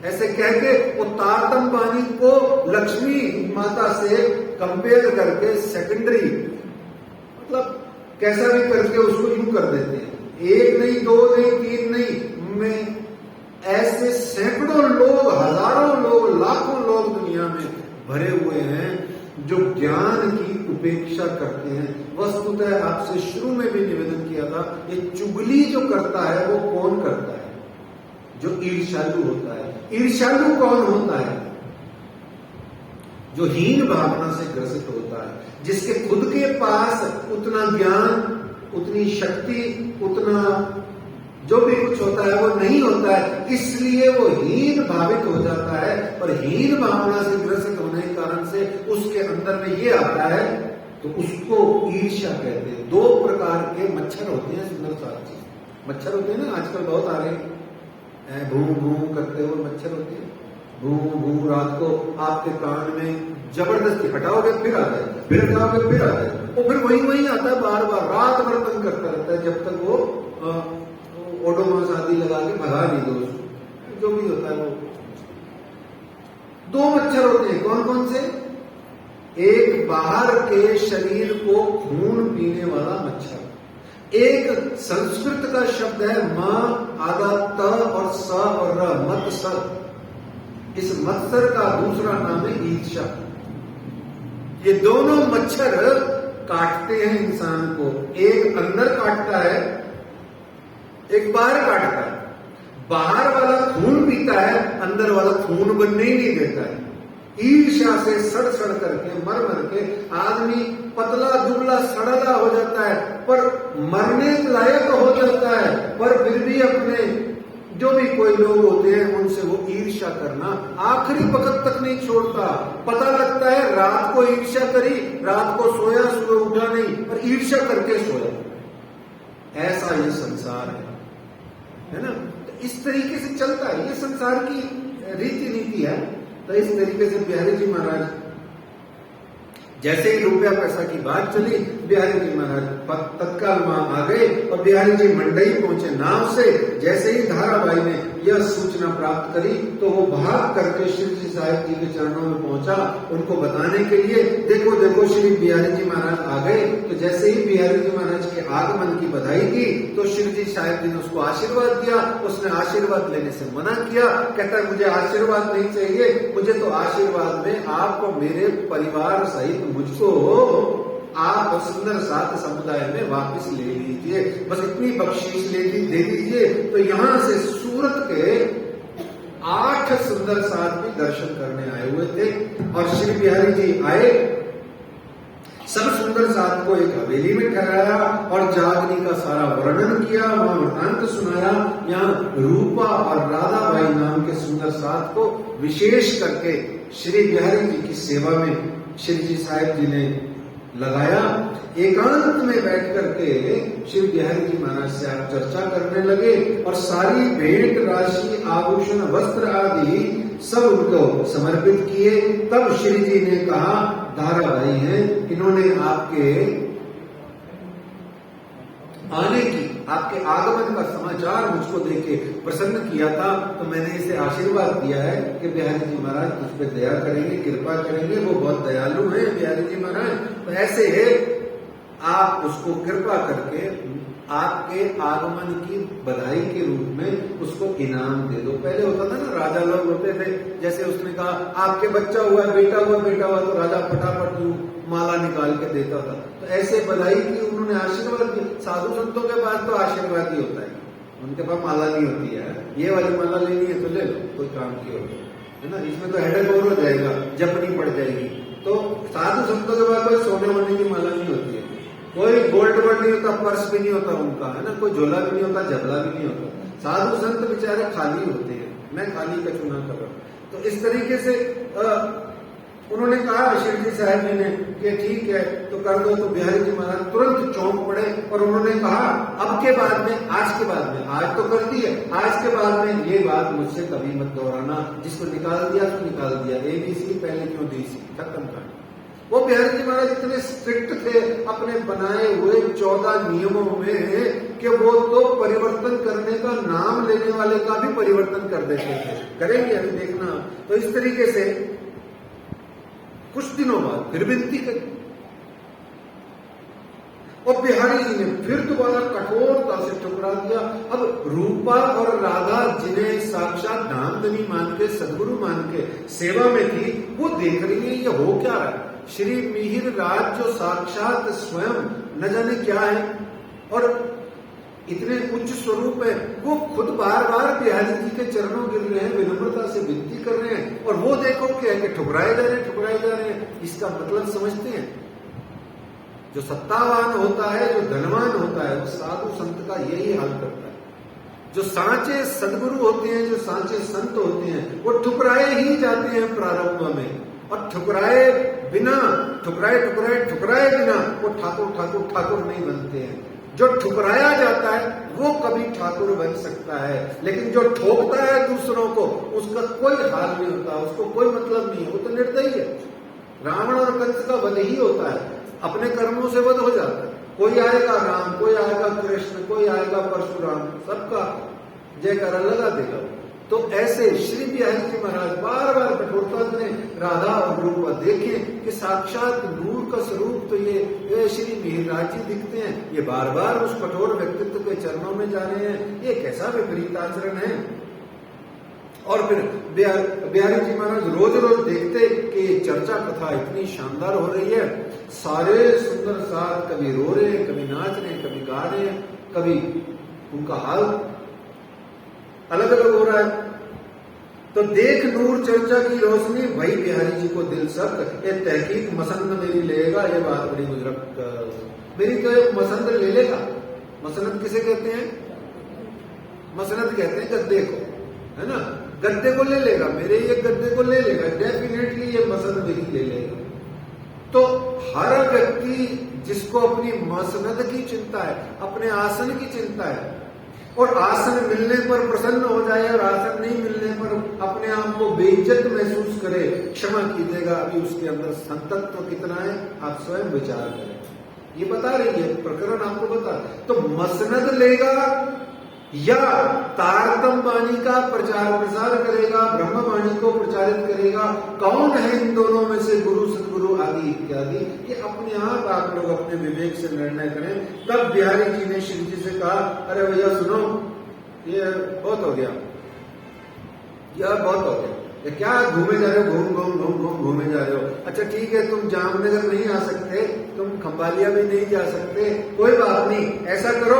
ऐसे कह के वो तारतम वाणी को लक्ष्मी माता से कंपेयर करके सेकेंडरी, मतलब कैसा भी करके उसको यूं कर देते हैं। 1 नहीं, 2 नहीं, 3 नहीं, में ऐसे सैकड़ों लोग, हजारों लोग, लाखों लोग दुनिया में भरे हुए हैं जो ज्ञान की उपेक्षा करते हैं। वस्तुतः आपसे शुरू में भी निवेदन किया था, ये चुगली जो करता है वो कौन करता है? जो ईर्ष्यालु होता है। ईर्ष्यालु कौन होता है? जो हीन भावना से ग्रसित होता है, जिसके खुद के पास उतना ज्ञान, उतनी शक्ति, उतना जो भी कुछ होता है वो नहीं होता है, इसलिए वो हीन भावित हो जाता है। और हीन भावना से ग्रसित होने के कारण से उसके अंदर में ये आता है, तो उसको ईर्ष्या कहते हैं। 2 प्रकार के मच्छर होते हैं सुंदर साथी, मच्छर होते हैं ना, आजकल बहुत आ रहे हैं, भू भू करते हुए मच्छर होते हैं। भू भू रात को आपके कान में जबरदस्ती हटाओगे फिर आ जाए, फिर हटाओगे फिर आ जाए, वो फिर वही आता है, बार बार रात भर तंग करता रहता है, जब तक वो ओडोमॉस आदि लगा के भगा नहीं दो उसको, जो भी होता है वो। 2 मच्छर होते हैं, कौन कौन से? एक बाहर के शरीर को खून पीने वाला मच्छर, एक संस्कृत का शब्द है म आधा त और स और र, मत्सर। इस मत्सर का दूसरा नाम है ईर्ष्या। ये दोनों मच्छर काटते हैं इंसान को, एक अंदर काटता है, एक बाहर काटता है। बाहर वाला खून पीता है, अंदर वाला खून बनने ही नहीं देता है। ईर्ष्या से सड़ सड़ करके, मर मर के आदमी पतला दुबला सड़ला हो जाता है, पर मरने लायक हो जाता है, पर फिर भी अपने जो भी कोई लोग होते हैं उनसे वो ईर्ष्या करना आखिरी वक्त तक नहीं छोड़ता। पता लगता है रात को ईर्ष्या करी, रात को सोया, सुबह उठा नहीं, पर ईर्ष्या करके सोया। ऐसा ये संसार है ना। तो इस तरीके से चलता है, ये संसार की रीति नीति है। तो इस तरीके से बिहारी जी महाराज, जैसे ही रुपया पैसा की बात चली, बिहारी जी महाराज तत्काल वहां आ गए और बिहारी जी मंडई पहुंचे नाव से। जैसे ही धाराबाई ने यह सूचना प्राप्त करी तो वो भाग करके श्री जी साहिब जी के चरणों में पहुंचा, उनको बताने के लिए, देखो देखो श्री बिहारी जी महाराज आ गए। तो जैसे ही बिहारी जी महाराज के आगमन की बधाई की तो श्री जी साहिब जी ने उसको आशीर्वाद दिया। उसने आशीर्वाद लेने से मना किया, कहता है मुझे आशीर्वाद नहीं चाहिए, मुझे तो आशीर्वाद में आप मेरे परिवार सहित मुझको आप सुंदर साथ समुदाय में वापस ले लीजिए, बस इतनी बख्शीश दे दीजिए। तो यहां से सूरत के 8 सुंदर साथ भी दर्शन करने आए हुए थे और श्री बिहारी जी आए। सब सुंदर साथ को एक हवेली में ठहराया और जागनी का सारा वर्णन किया, वहां वृतांत सुनाया। यहाँ रूपा और राधा बाई नाम के सुंदर साथ को विशेष करके श्री बिहारी जी की सेवा में श्री जी साहिब जी ने लगाया। एकांत में बैठ करके श्री बिहारी जी महाराज से आप चर्चा करने लगे और सारी भेंट राशि आभूषण वस्त्र आदि सब उनको समर्पित किए। तब श्री जी ने कहा, दाराबाई हैं, इन्होंने आपके आने की, आपके आगमन का समाचार मुझको देके प्रसन्न किया था, तो मैंने इसे आशीर्वाद दिया है कि बिहारी जी महाराज तुझ पे दया करेंगे, कृपा करेंगे, वो बहुत दयालु हैं बिहारी जी महाराज। तो ऐसे है, आप उसको कृपा करके आपके आगमन की बधाई के रूप में उसको इनाम दे दो। पहले होता था ना, राजा लोग होते थे, जैसे उसने कहा आपके बच्चा हुआ, बेटा हुआ, तो राजा फटाफट माला निकाल के देता था। तो ऐसे बधाई की उन्होंने आशीर्वाद दिया। साधु संतों के पास तो आशीर्वाद ही होता है, उनके पास माला नहीं होती है। ये वाली माला लेनी है तो ले लो, कोई काम की होगी, है ना। इसमें तो हेडेक और हो जाएगा, जपनी पड़ जाएगी। तो साधु संतों के पास कोई सोने वोने की माला नहीं होती है, कोई गोल्ड वर्ड नहीं होता, पर्स भी नहीं होता उनका, है ना, कोई झोला भी नहीं होता, जबला भी नहीं होता। साधु संत बेचारे खाली होते हैं। मैं खाली का चुनाव कर रहा हूं। तो इस तरीके से उन्होंने कहा श्री जी साहब जी ने कि ठीक है तो कर दो। तो बिहारी जी महाराज तुरंत चौंक पड़े और उन्होंने कहा, अब के बाद में, आज के बाद में, आज तो कर दी है, आज के बाद में ये बात मुझसे कभी मत दोहराना। जिसको निकाल दिया तो निकाल दिया, ABC पहले क्यों दी, खत्म कर। वो बिहारी जी महाराज इतने स्ट्रिक्ट थे अपने बनाए हुए 14 नियमों में कि वो तो परिवर्तन करने का, नाम लेने वाले का भी परिवर्तन कर देते थे। करेंगे अभी देखना। तो इस तरीके से कुछ दिनों बाद फिर विनती करी और बिहारी जी ने फिर दोबारा कठोरता से ठुकरा दिया। अब रूपा और राधा जिन्हें साक्षात धामधनी मान के, सदगुरु मान के सेवा में थी, वो देख रही है ये हो क्या रहा है। श्री मिहिर राज जो साक्षात स्वयं न जाने क्या है और इतने उच्च स्वरूप है, वो खुद बार बार बिहारी जी के चरणों गिर रहे हैं, विनम्रता से विनती कर रहे हैं और वो देखो क्या है कि ठुकराए जा रहे हैं। इसका मतलब समझते हैं, जो सत्तावान होता है, जो धनवान होता है, वो साधु संत का यही हाल करता है। जो सांचे सदगुरु होते हैं, जो सांचे संत होते हैं, वो ठुकराए ही जाते हैं प्रारंभ में, और ठुकराए बिना वो ठाकुर नहीं बनते हैं। जो ठुकराया जाता है वो कभी ठाकुर बन सकता है, लेकिन जो ठोकता है दूसरों को, उसका कोई हाल नहीं होता, उसको कोई मतलब नहीं है, वो तो निर्दयी है। रावण और कंस का वध ही होता है, अपने कर्मों से वध हो जाता है। कोई आएगा राम, कोई आएगा कृष्ण, कोई आएगा परशुराम, सबका जयकारा लगा देगा। तो ऐसे श्री बिहारी जी महाराज बार बार कठोरता करें। राधा और रूपा देखें कि साक्षात नूर का स्वरूप तो ये श्री मिहिरराज जी दिखते हैं, ये बार बार उस कठोर व्यक्तित्व के चरणों में जा रहे हैं, ये कैसा विपरीत आचरण है। और फिर बिहारी जी महाराज रोज रोज देखते कि ये चर्चा कथा इतनी शानदार हो रही है, सारे सुंदर साथ कभी रो रहे हैं, कभी नाच रहे हैं, कभी गा रहे हैं, कभी उनका हाल अलग अलग हो रहा है। तो देख नूर चर्चा की रोशनी, भाई बिहारी जी को दिल सख्त, ये तहकीक मसंद मेरी लेगा, ये बात बड़ी मुजरक मेरी, तो एक मसंद ले लेगा। मसनद किसे कहते हैं? मसनद कहते हैं गद्दे को, है ना। गद्दे को ले लेगा, मेरे ये गद्दे को ले लेगा, डेफिनेटली ये मसंद मेरी ले लेगा। तो हर व्यक्ति जिसको अपनी मसनद की चिंता है, अपने आसन की चिंता है, और आसन मिलने पर प्रसन्न हो जाए और आसन नहीं मिलने पर अपने आप को बेइज्जत महसूस करे, क्षमा कीजिएगा, अभी उसके अंदर संतत्व कितना है आप स्वयं विचार करें। ये बता रही है प्रकरण, आपको बता। तो मसनद लेगा या तारतम वाणी का प्रचार प्रसार करेगा, ब्रह्म वाणी को प्रचारित करेगा, कौन है इन दोनों में से गुरु सदगुरु आदि इत्यादि, ये अपने आप लोग अपने विवेक से निर्णय करें। तब बिहारी जी ने श्री जी से कहा, अरे भैया सुनो, ये बहुत हो गया, यह बहुत हो गया, ये क्या घूमे जा रहे हो, घूमे जा रहे हो। अच्छा ठीक है, तुम जामनगर नहीं आ सकते, तुम खंबालिया भी नहीं जा सकते, कोई बात नहीं, ऐसा करो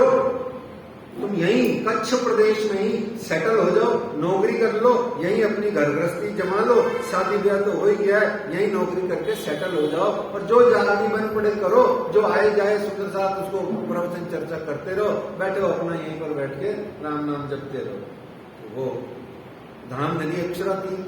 तुम यहीं कच्छ प्रदेश में ही सेटल हो जाओ, नौकरी कर लो, यहीं अपनी घर गृहस्थी जमा लो, शादी ब्याह तो हो ही गया है, यहीं नौकरी करके सेटल हो जाओ और जो आदमी बन पड़े करो, जो आए जाए सुंदर साथ उसको प्रवचन चर्चा करते रहो, बैठो अपना यहीं पर बैठ के राम नाम जपते रहो। वो धाम धनी अक्षरा थी।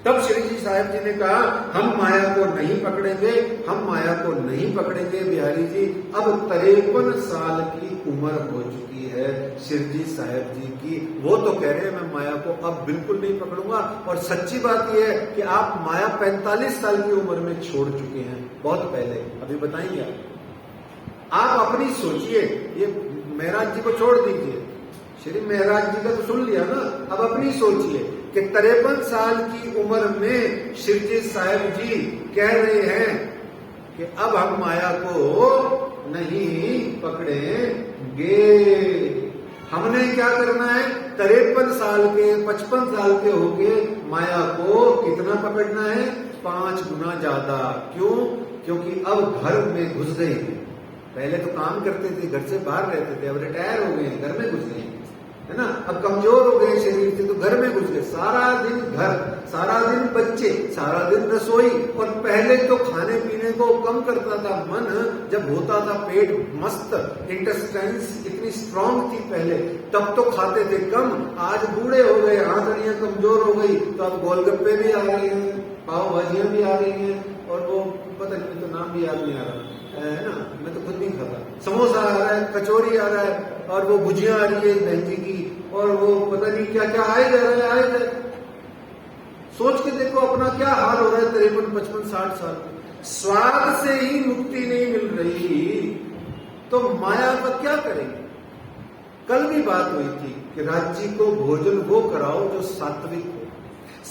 तब श्री जी साहब जी ने कहा हम माया को नहीं पकड़ेंगे, हम माया को नहीं पकड़ेंगे बिहारी जी। अब 53 साल की उम्र हो चुकी है श्री जी साहब जी की। वो तो कह रहे हैं मैं माया को अब बिल्कुल नहीं पकड़ूंगा, और सच्ची बात यह है कि आप माया 45 साल की उम्र में छोड़ चुके हैं, बहुत पहले। अभी बताइए आप अपनी सोचिए, ये महराज जी को छोड़ दीजिए, श्री महराज जी का तो सुन लिया ना, अब अपनी सोचिए कि 53 साल की उम्र में श्री जी साहब जी कह रहे हैं कि अब हम माया को नहीं पकड़ेंगे। हमने क्या करना है? 53 साल के 55 साल के होके माया को कितना पकड़ना है? 5 गुना ज्यादा। क्यों? क्योंकि अब घर में घुस गए हैं। पहले तो काम करते थे, घर से बाहर रहते थे, अब रिटायर हो गए, घर में घुस गए, है ना। अब कमजोर हो गए शरीर से तो घर में घुस गए, सारा दिन घर, सारा दिन बच्चे, सारा दिन रसोई। और पहले तो खाने पीने को कम करता था मन, जब होता था पेट मस्त, इंटेस्टाइन्स इतनी स्ट्रांग थी पहले, तब तो खाते थे कम। आज बूढ़े हो गए, आंतड़ियां कमजोर हो गई, तो अब गोलगप्पे भी आ रहे हैं, पाव भाजियां भी आ रही हैं, और वो पता नहीं तो नाम भी याद नहीं आ रहा है ना, मैं तो खुद नहीं खाता। समोसा आ रहा है, कचौरी आ रहा है, और वो भुजिया आ रही है बहन जी की, और वो पता नहीं क्या क्या आए जा रहा है, आए जा। सोच के देखो अपना क्या हाल हो रहा है 53, 55, 60 साल में। स्वाद से ही मुक्ति नहीं मिल रही तो माया का क्या करेंगे? कल भी बात हुई थी कि राज्य को भोजन वो कराओ जो सात्विक हो।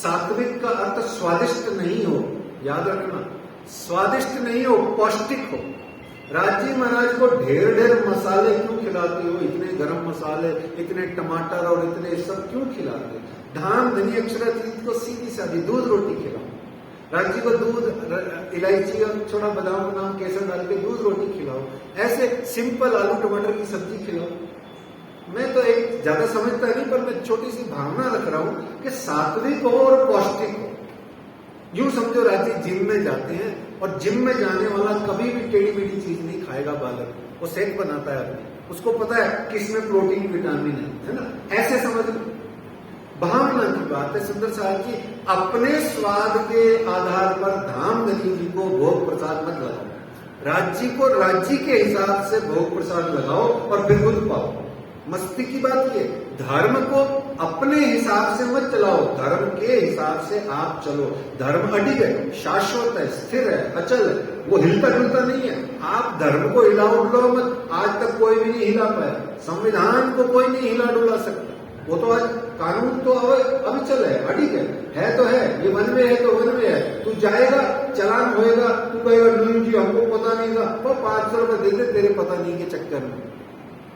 सात्विक का अर्थ स्वादिष्ट नहीं हो, याद रखना, स्वादिष्ट नहीं हो, पौष्टिक हो। राज्य महाराज को ढेर ढेर मसाले क्यों खिलाते हो? इतने गरम मसाले, इतने टमाटर और इतने सब क्यों खिलाते? धाम धनी अक्षरा चीज को सीधी सादी दूध रोटी खिलाओ। राज्य को दूध, इलायची और थोड़ा बादाम नाम केसर डाल के दूध रोटी खिलाओ। ऐसे सिंपल आलू टमाटर की सब्जी खिलाओ। मैं तो एक ज्यादा समझता नहीं, पर मैं छोटी सी भावना रख रहा हूं कि सात्विक हो और पौष्टिक हो। यूं समझो राज्य जिम में जाते हैं, और जिम में जाने वाला कभी भी टेढ़ी मेढ़ी चीज नहीं खाएगा बालक, वो सेहत बनाता है अपनी, उसको पता है किसमें प्रोटीन विटामिन है ना। ऐसे समझ लो, भावना की बात है। सुंदर साहब जी अपने स्वाद के आधार पर धाम धनी जी को भोग प्रसाद मत लगाओ, राज्य को राज्य के हिसाब से भोग प्रसाद लगाओ और फिर खुद पाओ। मस्ती की बात ये, धर्म को अपने हिसाब से मत चलाओ, धर्म के हिसाब से आप चलो। धर्म अडिग है, शाश्वत है, स्थिर है, अचल है, वो हिलता डुलता नहीं है। आप धर्म को हिलाओ डुलाओ मत। आज तक कोई भी नहीं हिला पाया, संविधान को कोई नहीं हिला डुला सकता। वो तो आज कानून तो अभी चल है, अडिग है तो है, ये वन में है तो वन में है। तू जाएगा, चलान होएगा, तू कहेगा नहीं जी हमको पता नहीं था, वो 500 रुपए दे दे तेरे पता नहीं के चक्कर में,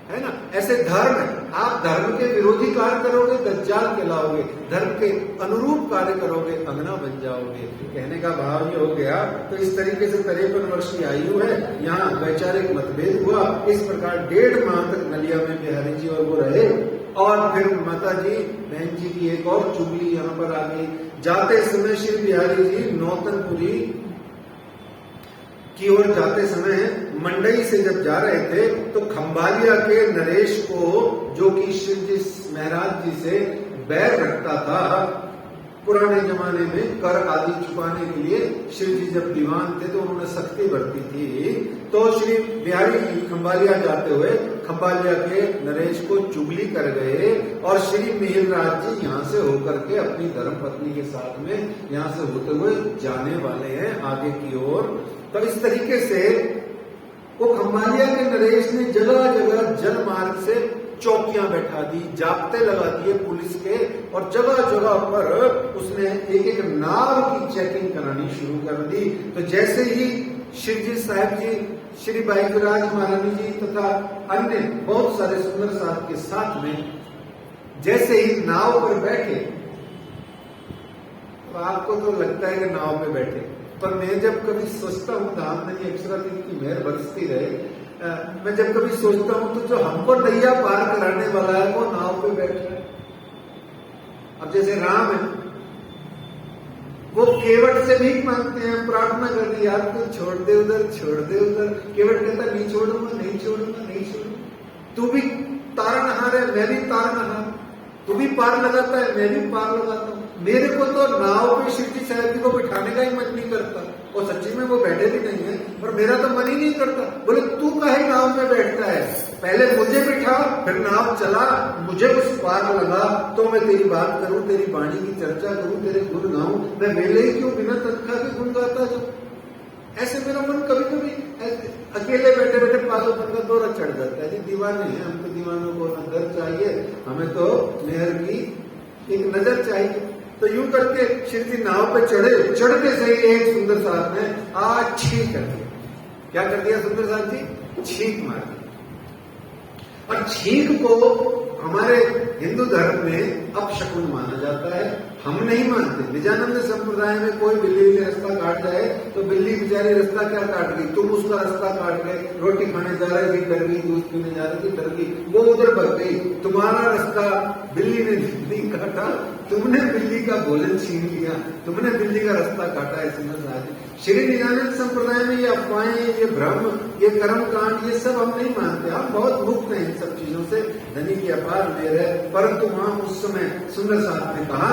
है ना। ऐसे धर्म है, आप धर्म के विरोधी कार्य करोगे दज्जाल कहलाओगे, धर्म के अनुरूप कार्य करोगे अंगना बन जाओगे। कहने का भाव ये हो गया। तो इस तरीके से 53 वर्ष की आयु है, यहाँ वैचारिक मतभेद हुआ। इस प्रकार 1.5 माह तक नलिया में बिहारी जी और वो रहे, और फिर माता जी बहन जी की एक और चुगली यहाँ पर आ गई। जाते समय श्री बिहारी जी नौतनपुरी की ओर जाते समय मंडई से जब जा रहे थे तो खंबालिया के नरेश को, जो कि श्री जी महराज जी से बैर रखता था, पुराने जमाने में कर आदि चुकाने के लिए श्री जी जब दीवान थे तो उन्होंने सख्ती बरती थी। तो श्री बिहारी जी खंबालिया जाते हुए खंबालिया के नरेश को चुगली कर गए, और श्री मिहिरराज जी यहाँ से होकर के अपनी धर्मपत्नी के साथ में यहाँ से होते हुए जाने वाले हैं आगे की ओर। तो इस तरीके से वो खंबालिया के नरेश ने जगह जगह जल मार्ग से चौकियां बैठा दी, जाप्ते लगा दिए पुलिस के, और जगह जगह पर उसने एक एक नाव की चेकिंग करानी शुरू कर दी। तो जैसे ही श्री जी साहब जी, श्री बाईकराज महारानी जी तथा अन्य बहुत सारे सुंदर साहब के साथ में जैसे ही नाव पर बैठे, तो आपको तो लगता है कि नाव पे बैठे, पर मैं जब कभी सोचता हूँ धाम धनी अक्षरा की मेहर बरसती रहे, मैं जब कभी सोचता हूं तो जो हमको नैया पार कराने वाला है वो नाव पे बैठ रहा है। अब जैसे राम है, वो केवट से भीख मांगते हैं, प्रार्थना कर दी, यार तू छोड़ दे उधर, छोड़ दे उधर। केवट कहता नहीं छोड़ूंगा, नहीं छोड़ूंगा, नहीं छोड़ूंगा। तू भी तारनहार है, मैं भी तारनहार। तू भी पार लगाता है, मैं भी पार लगाता हूँ। मेरे को तो नाव पे शिव जी साहब जी को बिठाने का ही मन नहीं करता, और सच्ची में वो बैठे भी नहीं है, और मेरा तो मन ही नहीं करता। बोले तू काहे नाव में बैठता है, पहले मुझे बिठा, फिर नाव चला, मुझे उस पार लगा तो मैं तेरी बात करूं, तेरी वाणी की चर्चा करूं, तेरे गुण गाऊं। मैं मेले ही क्यों बिना तनख्वाह के गुण गाता जो। ऐसे मेरा मन कभी कभी अकेले बैठे बैठे पागलपन का दौरा चढ़ जाता है। जी दीवाने हैं हम तो, दीवानों को नजर चाहिए, हमें तो मेहर की एक नजर चाहिए। तो यूं करके श्री जी नाव पे चढ़े, चढ़ते से एक सुंदर साहब ने आज छींक कर दिया। क्या कर दिया सुंदर साहब जी? छींक मार दी। और छींक को हमारे हिंदू धर्म में अपशकुन माना जाता है, हम नहीं मानते। निजानंद संप्रदाय में कोई बिल्ली रास्ता काट जाए तो बिल्ली बेचारी रास्ता क्या काट गई, तुम उसका रास्ता काट गए, रोटी खाने जा रहे थे डर गई, दूध पीने जा रहे थे डर गई, वो उधर भग गई, तुम्हारा रास्ता बिल्ली ने नहीं काटा, तुमने बिल्ली का भोजन छीन लिया, तुमने बिल्ली का रास्ता काटा। ऐसे में श्री निजानंद संप्रदाय में ये अफवाहें, ये भ्रम, ये कर्म कांड, ये सब हम नहीं मानते। हम बहुत मुक्त हैं इन सब चीजों से, धनी की अपार मेर है। परंतु वहां उस समय सुंदर साहब ने कहा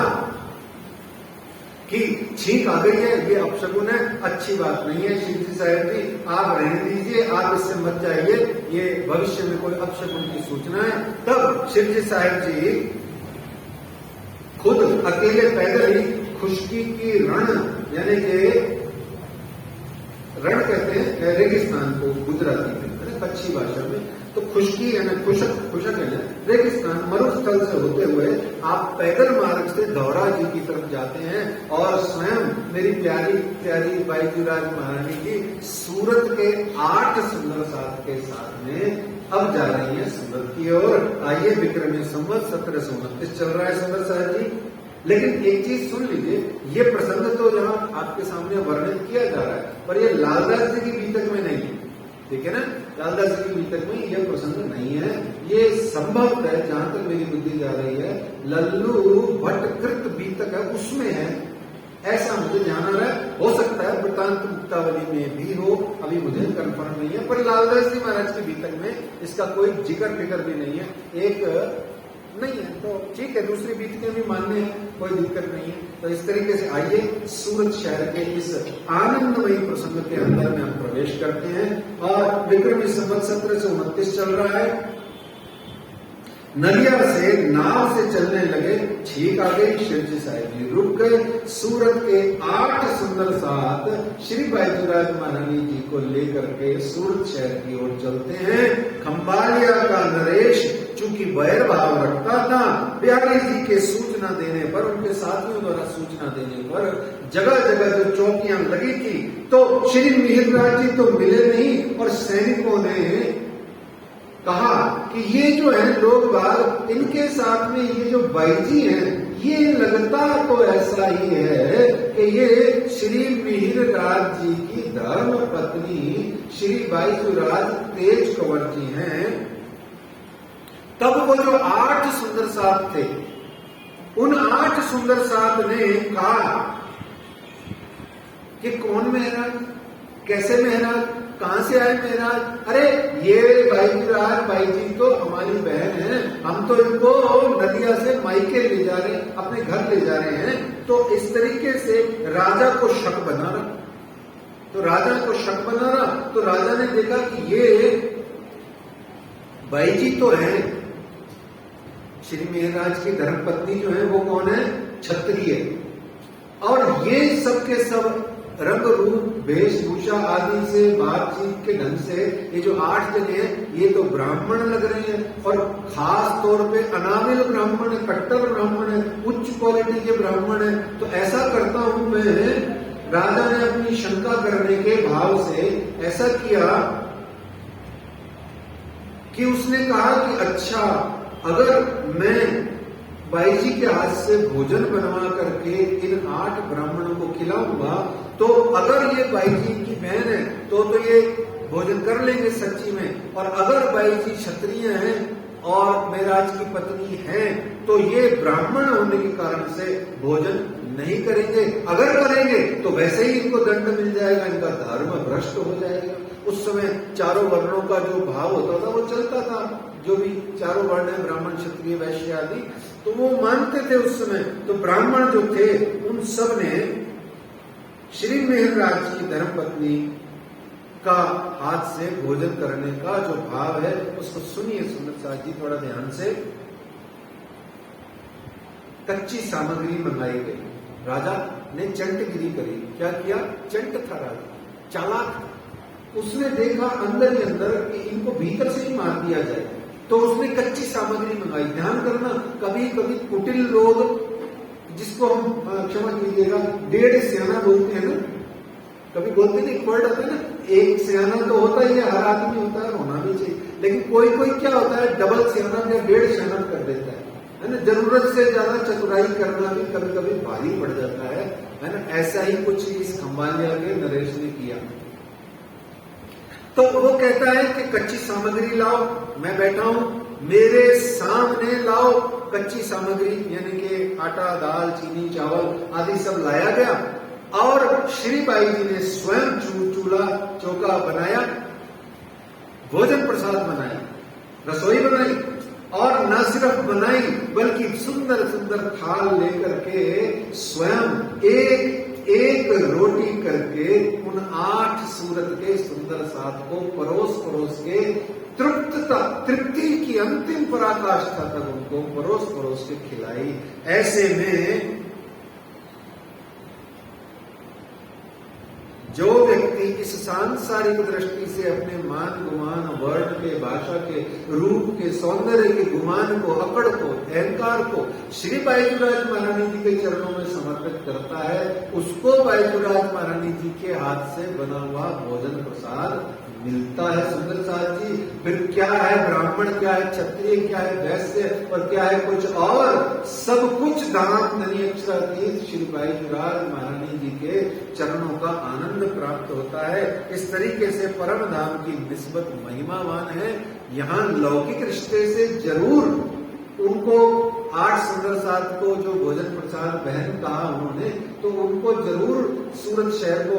कि छींक आ गई है, ये अपशकुन है, अच्छी बात नहीं है। शिव जी साहब जी आप रहने दीजिए, आप इससे मत जाइए, ये भविष्य में कोई अपशकुन की सूचना है। तब शिव जी साहब जी खुद अकेले पैदल ही खुशकी की रण, यानी कि रण कहते हैं रेगिस्तान को गुजराती में, कच्छी भाषा में, तो खुशकी यानी खुशक, खुशक है ना रेगिस्तान, मरुस्थल से होते हुए आप पैदल मार्ग से धौरा जी की तरफ जाते हैं, और स्वयं मेरी प्यारी प्यारी बाईजूराज महारानी की सूरत के 8 सुंदर साथ के साथ में अब जा रही है सूरत की ओर। आइए विक्रमी संवत 1729 चल रहा है सुंदर साहब जी। लेकिन एक चीज सुन लीजिए, ये प्रसंग तो यहाँ आपके सामने वर्णन किया जा रहा है, पर ये लालदास जी की बीतक में नहीं है, ठीक है ना। लालदास जी की बीतक में यह प्रसंग नहीं है। ये संभव है, जहां तक मेरी बुद्धि जा रही है, लल्लू भट्टकृत बीतक है उसमें है, ऐसा मुझे ध्यान आ रहा है। हो सकता है वृत्तांत मुक्तावली में भी हो, अभी मुझे कंफर्म नहीं है। पर लालदास जी महाराज की बीतक में इसका कोई जिक्र फिक्र भी नहीं है, एक नहीं है, तो ठीक है, दूसरी बीतकें भी मानने हैं, कोई दिक्कत नहीं है। तो इस तरीके से आइए सूरत शहर के इस आनंदमयी प्रसंग के अंदर में हम प्रवेश करते हैं। और विक्रमी संवत 1729 चल रहा है। नदिया से नाव से चलने लगे, छींक आ गई, शिव जी साहब जी रुक गए। सूरत के 8 सुंदर साथ श्री बाईजूराज महारानी जी को लेकर के सूरत शहर की ओर चलते हैं। खंबालिया का नरेश चूंकि वैर भाव रखता था, बिहारी जी के सूचना देने पर, उनके साथियों द्वारा सूचना देने पर जगह जगह जो चौकियां लगी थी, तो श्री मिहिरराज जी तो मिले नहीं, और सैनिकों ने कहा कि ये जो है लोग बाग, इनके साथ में ये जो बाईजी हैं, ये लगता तो ऐसा ही है कि ये श्री मिहिरराज जी की धर्म पत्नी श्री बाईजूराज तेज कंवर जी हैं। तब वो जो 8 सुंदर साथ थे, उन 8 सुंदर साथ ने कहा कि कौन महाराज, कैसे महाराज, कहां से आए महाराज? अरे ये बाईजूराज बाईजी तो हमारी बहन है, हम तो इनको नदिया से मायके ले जा रहे हैं, अपने घर ले जा रहे हैं। तो इस तरीके से राजा को शक बना रहा, तो राजा को शक बना रहा, तो राजा ने देखा कि ये बाईजी तो है, श्री मिहिरराज की धर्मपत्नी जो है वो कौन है? क्षत्रिय। और ये सब के सब रंग रूप वेशभूषा आदि से, बातचीत के ढंग से, ये जो 8 जने हैं ये तो ब्राह्मण लग रहे हैं, और खास तौर पे अनामिल ब्राह्मण है, कट्टर ब्राह्मण है, उच्च क्वालिटी के ब्राह्मण है। तो ऐसा करता हूं मैं, राजा ने अपनी शंका करने के भाव से ऐसा किया कि उसने कहा कि अच्छा, अगर मैं बाईजी के हाथ से भोजन बनवा करके इन 8 ब्राह्मणों को खिलाऊंगा, तो अगर ये बाईजी की बहन है तो ये भोजन कर लेंगे सच्ची में। और अगर बाई जी क्षत्रिय हैं और मेराज की पत्नी है तो ये ब्राह्मण होने के कारण से भोजन नहीं करेंगे। अगर करेंगे तो वैसे ही इनको दंड मिल जाएगा, इनका धर्म भ्रष्ट हो जाएगा। उस समय चारों वर्णों का जो भाव होता था वो चलता था, जो भी चारों वर्ण है, ब्राह्मण क्षत्रिय वैश्य आदि, तो वो मानते थे उस समय। तो ब्राह्मण जो थे उन सब ने श्री मेहरराज की धर्मपत्नी का हाथ से भोजन करने का जो भाव है उसको सुनिए सुंदर साथ जी थोड़ा ध्यान से। कच्ची सामग्री मंगाई गई, राजा ने चंटगिरी करी। क्या किया? चंट था राजा, चालाक था। उसने देखा अंदर ही अंदर कि इनको भीतर से ही मार दिया जाए, तो उसने कच्ची सामग्री मंगाई। ध्यान करना, कभी कभी कुटिल लोग, जिसको हम क्षमा कीजिएगा डेढ़ सियाना बोलते हैं ना, कभी बोलते नहीं, वर्ड होता है ना, एक सियाना तो होता ही है, हर आदमी होता है, होना भी चाहिए, लेकिन कोई कोई क्या होता है डबल सियाना या डेढ़ सियाना कर देता है ना। जरूरत से ज्यादा चतुराई करना भी कभी कभी भारी पड़ जाता है ना। ऐसा ही कुछ इस खंबालिया के नरेश ने किया। तो वो कहता है कि कच्ची सामग्री लाओ, मैं बैठा हूं, मेरे सामने लाओ कच्ची सामग्री, यानी कि आटा, दाल, चीनी, चावल आदि सब लाया गया। और श्री बाई जी ने स्वयं चूल्हा चौका बनाया, भोजन प्रसाद बनाया, रसोई बनाई, और न सिर्फ बनाई बल्कि सुंदर सुंदर थाल लेकर के स्वयं एक एक रोटी करके उन 8 सूरत के सुंदर साथ को परोस के तृप्ति की अंतिम पराकाष्ठा तक उनको परोस के खिलाई। ऐसे में जो व्यक्ति इस सांसारिक दृष्टि से अपने मान गुमान, वर्ण के, भाषा के, रूप के, सौंदर्य के गुमान को, अकड़ को, अहंकार को श्री बायजूराज महारानी जी के चरणों में समर्पित करता है, उसको बायजूराज महारानी जी के हाथ से बना हुआ भोजन प्रसाद मिलता है। सुंदर साथ जी, फिर क्या है ब्राह्मण, क्या है क्षत्रिय, क्या है वैश्य और क्या है कुछ और, सब कुछ धाम धनी अक्षरातीत श्री बायजूराज महारानी जी के चरणों का आनंद प्राप्त होता है। इस तरीके से परम धाम की निस्बत महिमावान है। यहाँ लौकिक रिश्ते से जरूर उनको 8 सुंदर साथ को जो भोजन प्रसाद बहन कहा उन्होंने, तो उनको जरूर सूरत शहर को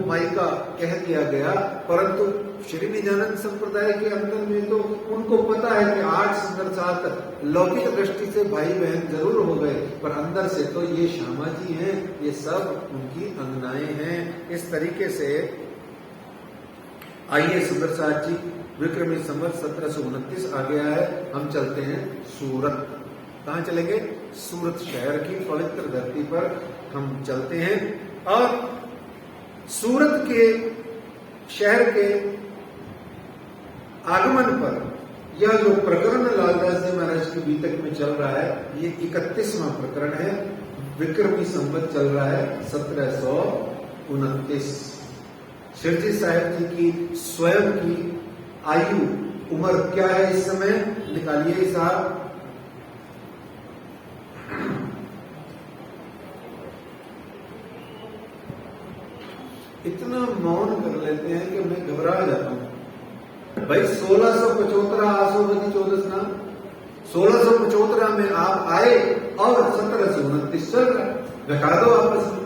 मायका कह दिया गया, परंतु श्री निजानंद संप्रदाय के अंदर में तो उनको पता है कि 8 सुंदर साथ लौकिक दृष्टि से भाई बहन जरूर हो गए, पर अंदर से तो ये श्यामा जी हैं, ये सब उनकी अंगनाएं हैं। इस तरीके से आइए सुंदर साथ जी, विक्रमी संवत 1729 आ गया है, हम चलते हैं सूरत। कहां चलेंगे? सूरत शहर की पवित्र धरती पर हम चलते हैं। और सूरत के शहर के आगमन पर यह जो प्रकरण लालदास जी महाराज के बीतक में चल रहा है, ये 31वां प्रकरण है। विक्रमी संवत चल रहा है 1729। शिवजी साहब जी की स्वयं की आयु उम्र क्या है इस समय, निकालिए साहब। इतना मौन कर लेते हैं कि मैं घबरा जाता हूं। भाई 1675 आसोवती 14 नाम, 1675 में आप आए और 1729 चल रहा है। घटा दो आपस में,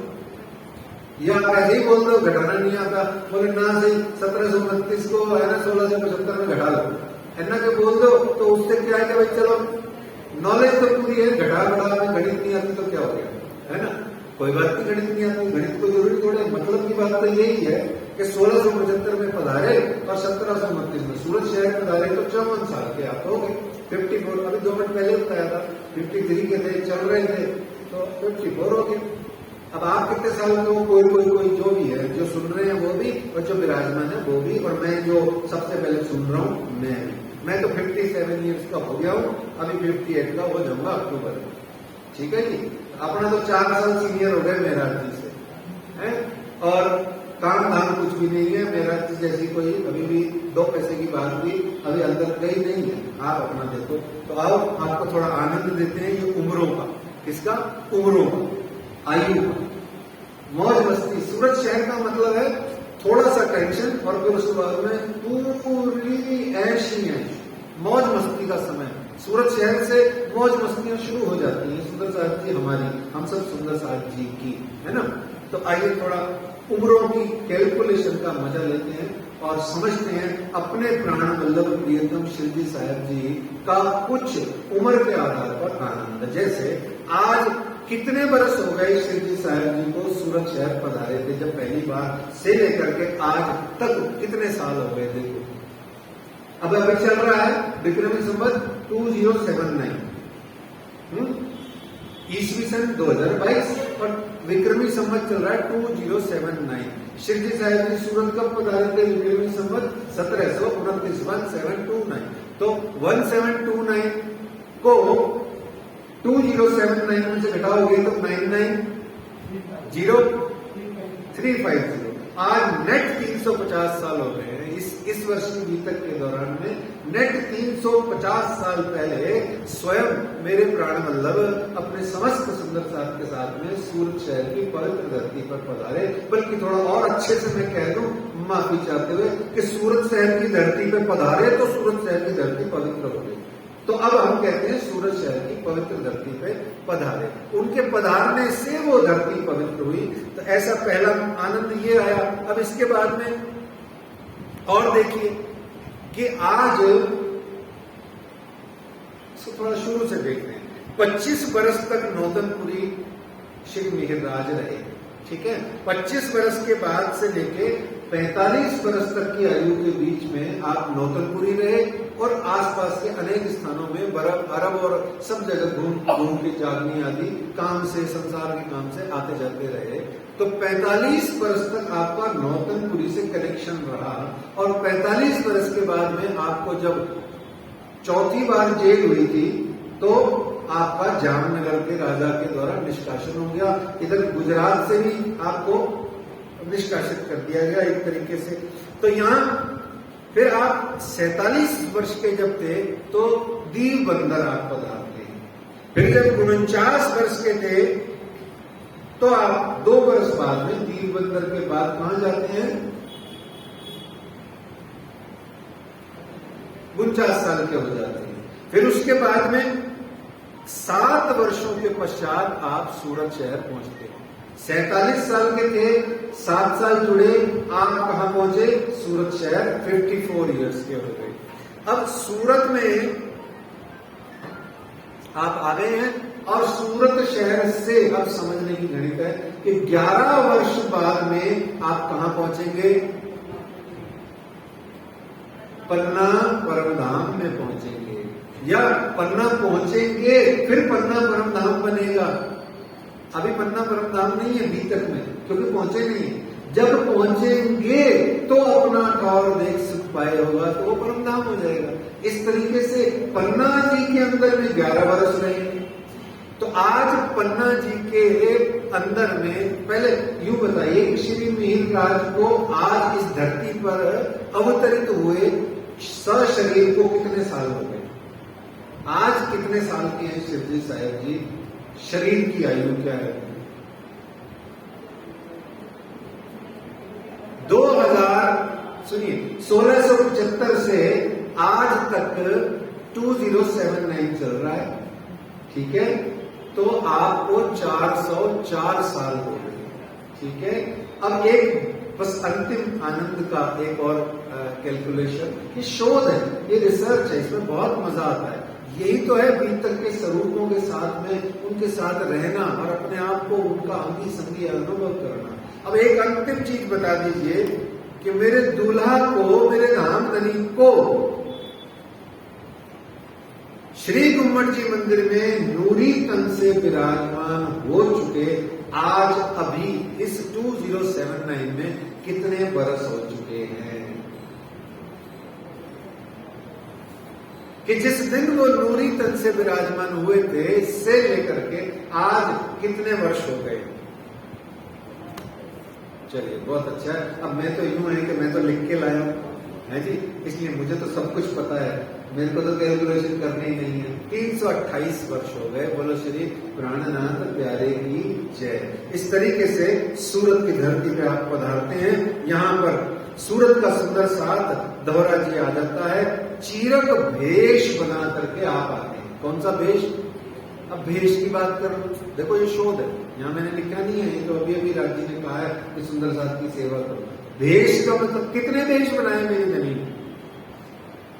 या ऐसे ही बोल दो घटाना नहीं आता, बोले ना सही 1729 को है ना 1675 में घटा लो, है ना के बोल दो, तो उससे क्या है कि भाई चलो नॉलेज तो पूरी है, घटा बढ़ा में गणित नहीं आती तो क्या हो गया, है ना, कोई बात नहीं, गणित नहीं आती, गणित को जरूरी थोड़े, मतलब की बात तो यही है कि 1675 में पधारे और 1729 में सूरत शहर पधारे, तो 54 साल के आप हो गए। 54, अभी 2 मिनट पहले बताया था 53 के थे, चल रहे थे तो 54 हो गए। अब आप कितने साल के हो? कोई जो भी है, जो सुन रहे हैं वो भी, और जो विराजमान है वो भी, और मैं जो सबसे पहले सुन रहा हूं मैं तो 57 ईयर्स का हो गया हूं, अभी 58 का हो जाऊंगा अक्टूबर में, ठीक है जी। अपना तो 4 साल सीनियर हो गए मेहराज जी से, है, और काम धाम कुछ भी नहीं है। मेहराज जी जैसी कोई अभी भी 2 पैसे की बात भी अभी अंदर गई नहीं है। आप अपना देखो, तो आओ आपको थोड़ा आनंद देते हैं ये उम्रों का। किसका? उम्रों का, आयु का, मौज मस्ती। सूरत शहर का मतलब है थोड़ा सा टेंशन और फिर उसके बाद में पूरी ऐशी मौज मस्ती का समय। सूरत शहर से मौज मस्तियां शुरू हो जाती हैं। सुंदर साहब जी हमारी, हम सब सुंदर साहब जी की, है ना। तो आइए थोड़ा उम्रों की कैलकुलेशन का मजा लेते हैं और समझते हैं अपने प्राण वल्लभ प्रियतम श्री जी साहब जी का कुछ उम्र के आधार पर आनंद। जैसे आज कितने बरस हो गए श्री जी साहब जी को सूरत शहर पधारे थे, जब पहली बार से लेकर के आज तक कितने साल हो गए थे। अब अभी चल रहा है विक्रमी संवत 2079, ईस्वी सन 2022 और विक्रमी संवत चल रहा है 2079। श्री जी साहब जी सूरत कब पधारे थे? विक्रमी संवत 1729, 1729। तो 1729 को 2079 में से घटाओगे तो 990,350। आज नेट 350 साल हो गए हैं। इस वर्ष की बीतक के दौरान में नेट 350 साल पहले स्वयं मेरे प्राण वल्लभ अपने समस्त सुंदर साथ के साथ में सूरत शहर की पवित्र धरती पर पधारे। बल्कि थोड़ा और अच्छे से मैं कह दूं, माफी चाहते हुए, कि सूरत शहर की धरती पर पधारे तो सूरत शहर की धरती पवित्र हो गई। तो अब हम कहते हैं सूरत शहर की पवित्र धरती पे पधारे। उनके पधारने से वो धरती पवित्र हुई। तो ऐसा पहला आनंद ये आया। अब इसके बाद में और देखिए कि आज थोड़ा शुरू से देखते हैं। 25 बरस तक नौतनपुरी श्री मिहिरराज रहे, ठीक है। 25 बरस के बाद से लेके 45 बरस तक की आयु के बीच में आप नौतनपुरी रहे और आसपास के अनेक स्थानों में बर्फ, अरब और सब जगह घूम के जागनी आदि काम से, संसार के काम से आते जाते रहे। तो 45 बरस तक आपका नौतनपुरी से कनेक्शन रहा और 45 बरस के बाद में आपको जब चौथी बार जेल हुई थी तो आपका जामनगर के राजा के द्वारा निष्कासन हो गया। इधर गुजरात से भी आपको निष्कासित कर दिया गया एक तरीके से। तो यहाँ फिर आप 47 वर्ष के जब थे तो दीव बंदर आप पधारते हैं। फिर जब 49 वर्ष के थे तो आप 2 वर्ष बाद में दीव बंदर के बाद कहां जाते हैं? 49 साल के हो जाते हैं। फिर उसके बाद में 7 वर्षों के पश्चात आप सूरत शहर पहुंचते हैं। 47 साल के थे, 7 साल जुड़े, आप कहां पहुंचे? सूरत शहर। 54 इयर्स के हो गए। अब सूरत में आप आ गए हैं और सूरत शहर से अब समझने की गणित है कि 11 वर्ष बाद में आप कहां पहुंचेंगे? पन्ना परम धाम में पहुंचेंगे, या पन्ना पहुंचेंगे फिर पन्ना परम धाम बनेगा। अभी पन्ना परम धाम नहीं है बीतक में, क्योंकि पहुंचे नहीं है। जब पहुंचेंगे तो अपना ठौर देख सुख पाए होगा तो वो परम धाम हो जाएगा। इस तरीके से पन्ना जी के अंदर में 11 वर्ष रहेंगे। तो आज पन्ना जी के अंदर में पहले यूं बताइए कि श्री मिहिरराज को आज इस धरती पर अवतरित हुए सशरीर को कितने साल हो गए? आज कितने साल के हैं शिव जी साहब जी? शरीर की आयु क्या है? 1675 से आज तक 2079 चल रहा है, ठीक है। तो आपको 404 साल हो गए, ठीक है। अब एक बस अंतिम आनंद का एक और कैलकुलेशन, ये शोध है, ये रिसर्च है, इसमें बहुत मजा आता है। यही तो है बीतक के स्वरूपों के साथ में उनके साथ रहना और अपने आप को उनका अंगी संगी अनुभव करना। अब एक अंतिम चीज बता दीजिए कि मेरे दूल्हा को, मेरे धामधनी को श्री गुम्मट जी मंदिर में नूरी तन से विराजमान हो चुके आज अभी इस 2079 में कितने बरस हो चुके हैं? कि जिस दिन वो नूरी तन से विराजमान हुए थे इससे लेकर के आज कितने वर्ष हो गए? चलिए बहुत अच्छा है। अब मैं तो यूं है कि मैं तो लिख के लाया हूं, है जी, इसलिए मुझे तो सब कुछ पता है। मेरे को तो कैलकुलेशन करनी ही नहीं है। 328 वर्ष हो गए। बोलो श्री प्राणनाथ प्यारे की जय। इस तरीके से सूरत की धरती पे आप पधारते हैं। यहाँ पर सूरत का सुंदर साथ दोहरा जी आ जाता है। चीरक भेष बना करके आप आते हैं। कौन सा भेष? अब भेष की बात कर, देखो ये शोध है, यहाँ मैंने लिखा नहीं है, तो अभी अभी राज जी ने कहा है कि सुंदर साथ की सेवा करो। भेष का मतलब कितने भेष बनाए मेरी जमीन।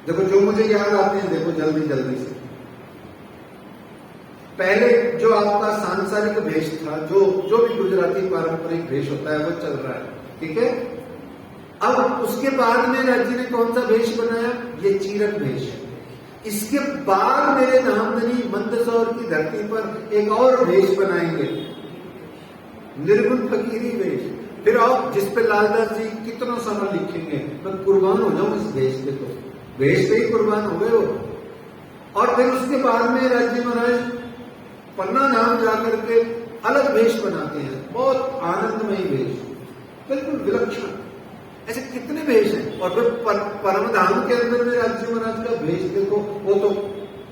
देखो जो मुझे याद आते हैं, देखो जल्दी जल्दी से। पहले जो आपका सांसारिक भेष था, जो भी गुजराती पारंपरिक भेष होता है वो चल रहा है, ठीक है। अब उसके बाद में राज्य ने कौन सा भेष बनाया? ये चीरक भेष है। इसके बाद मेरे धामधनी मंदसौर की धरती पर एक और भेष बनाएंगे, निर्गुण फकीरी भेष। फिर आप जिस पे लालदास जी कितना समय लिखेंगे, मैं कुर्बान हो जाऊं इस भेष पे, तो भेष पे ही कुर्बान हो गए हो। और फिर उसके बाद में राज्य महाराज पन्ना धाम जाकर के अलग भेष बनाते हैं, बहुत आनंदमयी भेष, बिल्कुल विलक्षण। ऐसे कितने भेष हैं। और फिर परम धाम के अंदर में राज्य महाराज का भेष देखो, वो तो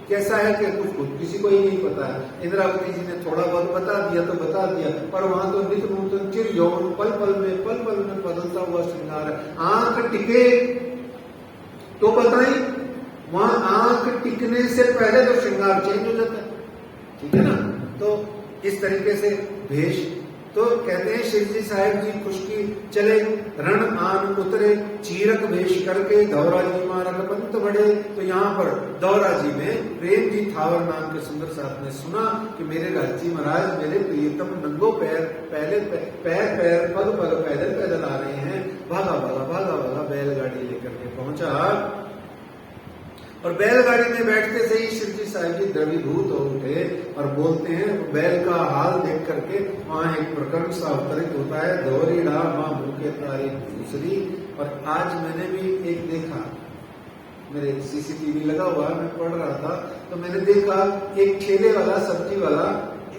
कैसा है कि कुछ किसी को ही नहीं पता है। इंद्रावती जी ने थोड़ा बहुत बता दिया तो बता दिया, पर वहां तो नित्य नूतन चिर यौवन पल पल में बदलता हुआ श्रृंगार है। आंख टिके तो बताई, वहां आंख टिकने से पहले तो श्रृंगार चेंज हो जाता है, ठीक है ना। तो इस तरीके से भेष, तो कहते हैं शिव जी साहिब जी खुशकी चले, रण आन उतरे, चीरक भेष करके दौरा जी मारक पंत बढ़े। तो यहाँ पर दौरा जी में प्रेम जी थावर नाम के सुंदर साथ ने सुना कि मेरे राज्य महाराज मेरे प्रियतम नंगो पैर पहले पैर पग पैदल आ रहे हैं। भागा बैलगाड़ी लेकर के पहुंचा, और बैलगाड़ी में बैठते से ही शिव जी साहिब जी द्रवीभूत हो उठे और बोलते हैं, बैल का हाल देख करके वहां एक प्रकरण सा अवतरित होता है, दोहरीड़ा माँ भूखे तारी दूसरी। और आज मैंने भी एक देखा, मेरे सीसीटीवी लगा हुआ, मैं पढ़ रहा था तो मैंने देखा एक ठेले वाला सब्जी वाला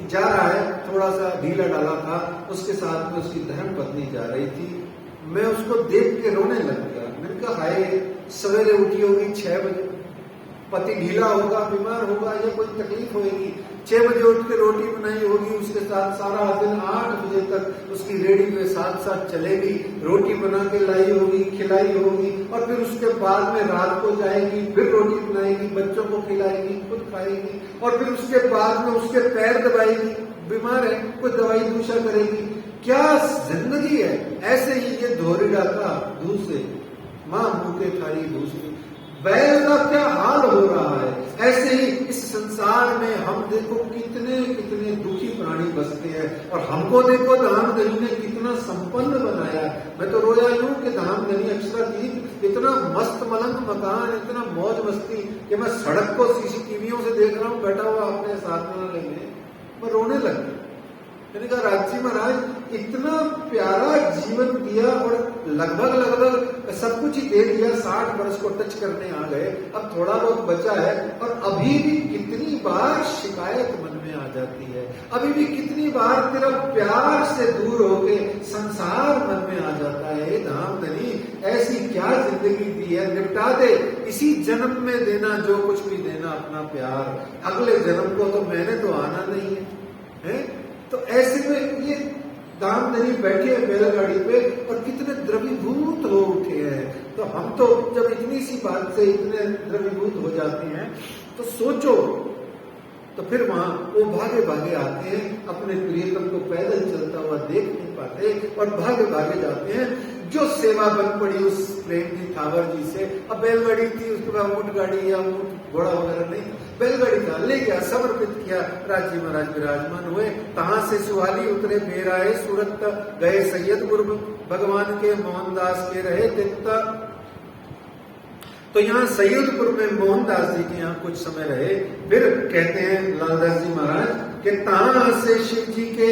जा रहा है, थोड़ा सा ढीला डाला था, उसके साथ में उसकी धर्म पत्नी जा रही थी। मैं उसको देख के रोने लग गया। मैंने कहा हाय, सवेरे उठी होगी 6 बजे, पति ढीला होगा, बीमार होगा या कोई तकलीफ होगी, 6 बजे उठ के रोटी बनाई होगी, उसके साथ सारा दिन 8 बजे तक उसकी रेडी पे साथ साथ चलेगी, रोटी बना के लाई होगी, खिलाई होगी, और फिर उसके बाद में रात को जाएगी, फिर रोटी बनाएगी, बच्चों को खिलाएगी, खुद खाएगी, और फिर उसके बाद में उसके पैर दबाएगी, बीमार है कोई दवाई दूसरा करेगी। क्या जिंदगी है। ऐसे ही ये दोहरीड़ा का दूसरे माँ भूखे थारी दूसरी, बैल का क्या हाल हो रहा है। ऐसे ही इस संसार में हम देखो कितने कितने दुखी प्राणी बसते हैं, और हमको देखो धामधनी ने कितना संपन्न बनाया। मैं तो रोया यूं कि धामधनी अक्षराधीन इतना मस्त मलंग मकान, इतना मौज मस्ती कि मैं सड़क को सीसीटीवियों से देख रहा हूँ बैठा हुआ अपने साथ में, मैं रोने लग गया। मैंने कहा राज्य महाराज इतना प्यारा जीवन दिया और लगभग सब कुछ ही दे दिया, 60 वर्ष को टच करने आ गए, अब थोड़ा बहुत बचा है, और अभी भी कितनी बार शिकायत मन में आ जाती है, अभी भी कितनी बार तेरा प्यार से दूर होके संसार मन में आ जाता है। धामधनी ऐसी क्या जिंदगी दी है, निपटा दे, इसी जन्म में देना जो कुछ भी देना अपना प्यार, अगले जन्म को तो मैंने तो आना नहीं है। तो ऐसे में ये धामधनी बैठे हैं बैलगाड़ी पे और कितने द्रवीभूत हो उठे हैं। तो हम तो जब इतनी सी बात से इतने द्रवीभूत हो जाते हैं, तो सोचो, तो फिर वहां वो भागे भागे आते हैं, अपने प्रियतम को पैदल चलता हुआ देख नहीं पाते और भागे भागे जाते हैं। जो सेवा बन पड़ी उस प्रेम जी थावर जी से, अब बैलगाड़ी थी, उसके बाद ऊंट गाड़ी या ऊंट घोड़ा वगैरह नहीं, बैलगाड़ी था, ले गया, समर्पित किया, राज्य महाराज विराजमान हुए। तहां से सुहाली उतरे फेर आए, सूरत गए सैयदपुर, भगवान के मोहनदास के रहे तित्ता। तो यहाँ सैयदपुर में मोहनदास जी के यहाँ कुछ समय रहे। फिर कहते हैं लालदास जी महाराज कि तहां से शिव जी के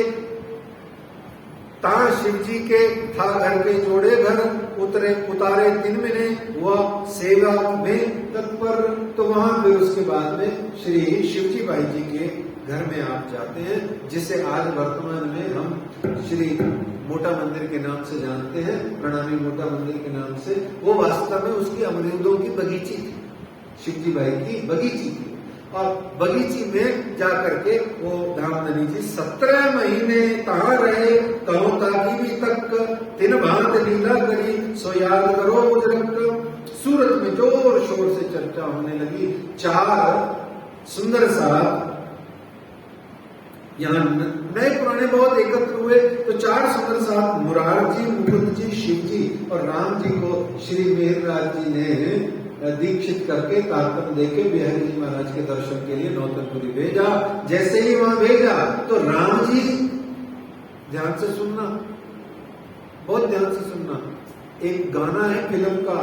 था घर के जोड़े घर, उतारे 3 महीने हुआ सेवा में तत्पर। तो वहां फिर उसके बाद में श्री शिवजी भाई जी के घर में आप जाते हैं, जिसे आज वर्तमान में हम श्री मोटा मंदिर के नाम से जानते हैं, प्रणामी मोटा मंदिर के नाम से। वो वास्तव में उसकी अमरूदों की बगीची थी, शिवजी भाई की बगीची थी, और बगीची में जाकर के वो धामधनी जी 17 महीने तहाँ रहे, तहों ताकी भी तक तीन भांत लीला करी, सो याद करो बुजुर्ग। सूरत में जोर शोर से चर्चा होने लगी। 4 सुंदर साहब यहाँ नए पुराने बहुत एकत्र हुए, तो 4 सुंदर साहब मुरार जी, मुकुंद जी, शिव जी और राम जी को श्री मेहरराज जी ने दीक्षित करके तारतम देके बिहारी जी महाराज के दर्शन के लिए नौतनपुरी भेजा। जैसे ही वहां भेजा तो राम जी, ध्यान से सुनना, बहुत ध्यान से सुनना, एक गाना है फिल्म का,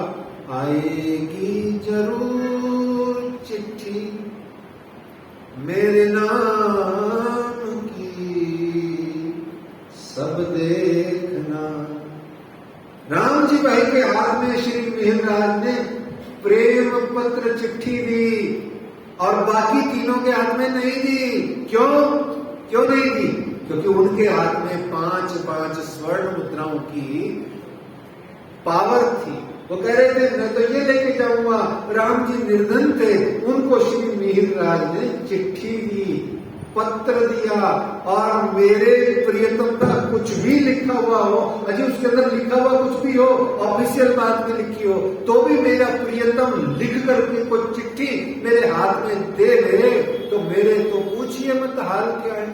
आएगी जरूर चिट्ठी मेरे नाम की, सब देखना। राम जी भाई के हाथ में श्री मेहरराज ने प्रेम पत्र चिट्ठी दी और बाकी तीनों के हाथ में नहीं दी। क्यों नहीं दी? क्योंकि उनके हाथ में 5-5 स्वर्ण मुद्राओं की पावर थी। वो कह रहे थे मैं तो ये लेके जाऊंगा। राम जी निर्धन थे, उनको श्री मेहरराज ने चिट्ठी दी, पत्र दिया, और मेरे प्रियतम का कुछ भी लिखा हुआ हो, अजी उसके अंदर लिखा हुआ कुछ भी हो, ऑफिशियल बात में लिखी हो, तो भी मेरा प्रियतम लिख करके कोई चिट्ठी मेरे हाथ में दे दे तो मेरे तो पूछिए मत हाल क्या है।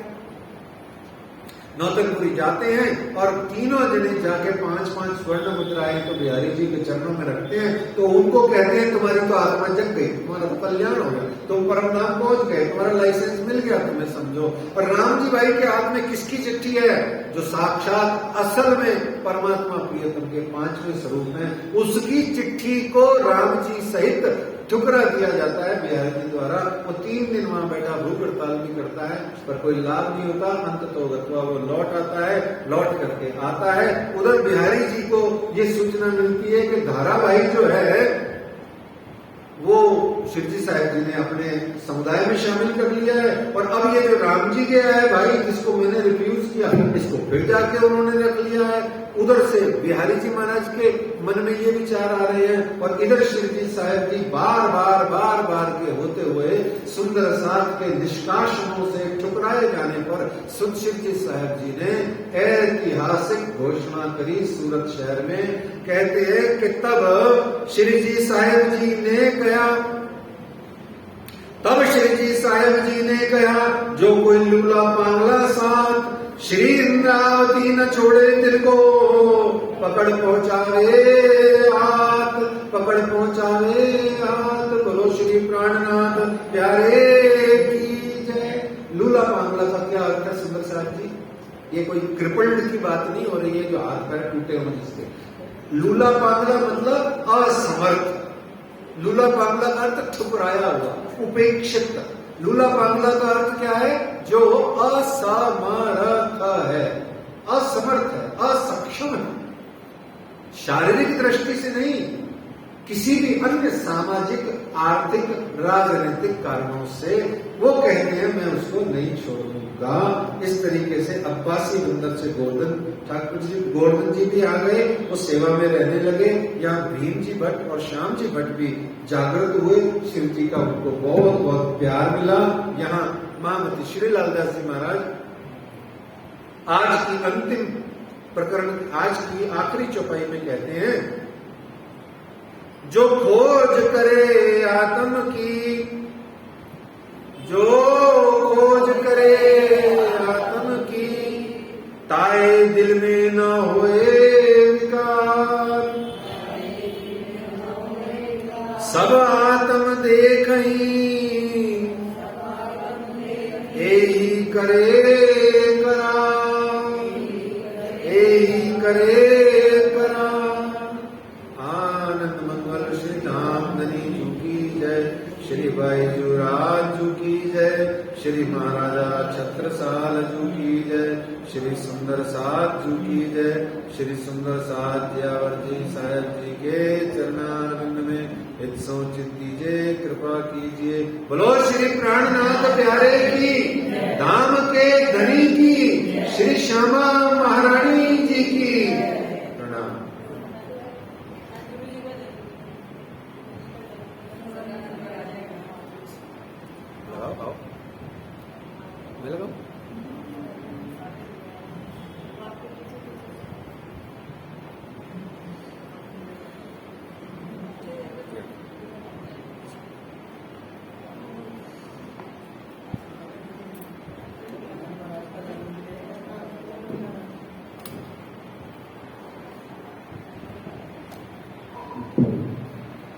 नौतनपुरी जाते हैं और तीनों जने जाके 5-5 स्वर्ण मुद्राएं तो बिहारी जी के चरणों में रखते हैं, तो उनको कहते हैं तुम्हारी तो आत्मा जग गई, तुम्हारा तो कल्याण हो गया, तुम परम धाम पहुंच गए, तुम्हारा लाइसेंस मिल गया, तुम्हें समझो। और राम जी भाई के हाथ में किसकी चिट्ठी है? जो साक्षात असल में परमात्मा प्रियतम के 5वें स्वरूप है, उसकी चिट्ठी को राम जी सहित ठुकरा दिया जाता है बिहारी जी द्वारा। वो 3 दिन वहां बैठा भूख हड़ताल भी करता है, पर कोई लाभ नहीं होता। अंत तो गत्वा वो लौट आता है, लौट करके आता है। उधर बिहारी जी को ये सूचना मिलती है कि धाराभाई जो है वो शिवजी साहब जी ने अपने समुदाय में शामिल कर लिया है, और अब ये जो राम जी गया है भाई, जिसको मैंने रिफ्यूज किया, इसको फिर जाके उन्होंने रख लिया है। उधर से बिहारी जी महाराज के मन में ये विचार आ रहे हैं, और इधर शिवजी साहब जी बार बार के होते हुए सुंदर साथ के निष्कासनों से ठुकराए जाने पर सुध शिवजी साहब जी ने ऐतिहासिक घोषणा करी सूरत शहर में। कहते हैं कि तब श्री जी साहब जी ने कहा, तब श्री जी साहब जी ने कहा, जो कोई लूला पांगला साथ श्री इंद्रावती न छोड़े दिल को, पकड़ पहुंचावे हाथ, पकड़ पहुंचावे हाथ। बोलो श्री प्राणनाथ प्यारे की जय। लूला पांगला का क्या अर्थ है सुंदर साहब जी? ये कोई क्रिपल्ड की बात नहीं हो रही है जो हाथ पैर टूटे हों जिसके। लूला पांगला मतलब असमर्थ। लूला पांगला का अर्थ ठुकराया हुआ, उपेक्षित। लूला पांगला का अर्थ क्या है? जो असमर्थ है, असमर्थ है, असक्षम है, शारीरिक दृष्टि से नहीं, किसी भी अन्य सामाजिक, आर्थिक, राजनीतिक कारणों से वो कहते हैं मैं उसको नहीं छोड़ूंगा। इस तरीके से अब्बासी बंदर से गोवर्धन ठाकुर जी, गोवर्धन जी भी आ गए, वो सेवा में रहने लगे। यहाँ भीम जी भट्ट और श्याम जी भट्ट भी जागृत हुए, शिव जी का उनको बहुत बहुत प्यार मिला। यहाँ महामती श्री लालदास जी महाराज आज की अंतिम प्रकरण, आज की आखिरी चौपाई में कहते हैं, जो खोज करे आत्म की, जो खोज करे आत्म की, ताए दिल में न होए विकार। सब आत्म देखई, एही करे करा, एही करे करा। आनंद मंगल श्री धामधनी जी की जय, श्री बाईजूराज जी की जय, श्री महाराजा छत्रसाल जी की जय, श्री सुंदर साथ जी की जय, श्री सुंदर साथ दयावर जी साहब जी के चरणारविंद में हित सोचित दीजिए, कृपा कीजिए। बोलो श्री प्राणनाथ प्यारे की, धाम के धनी की, श्री श्यामा महारानी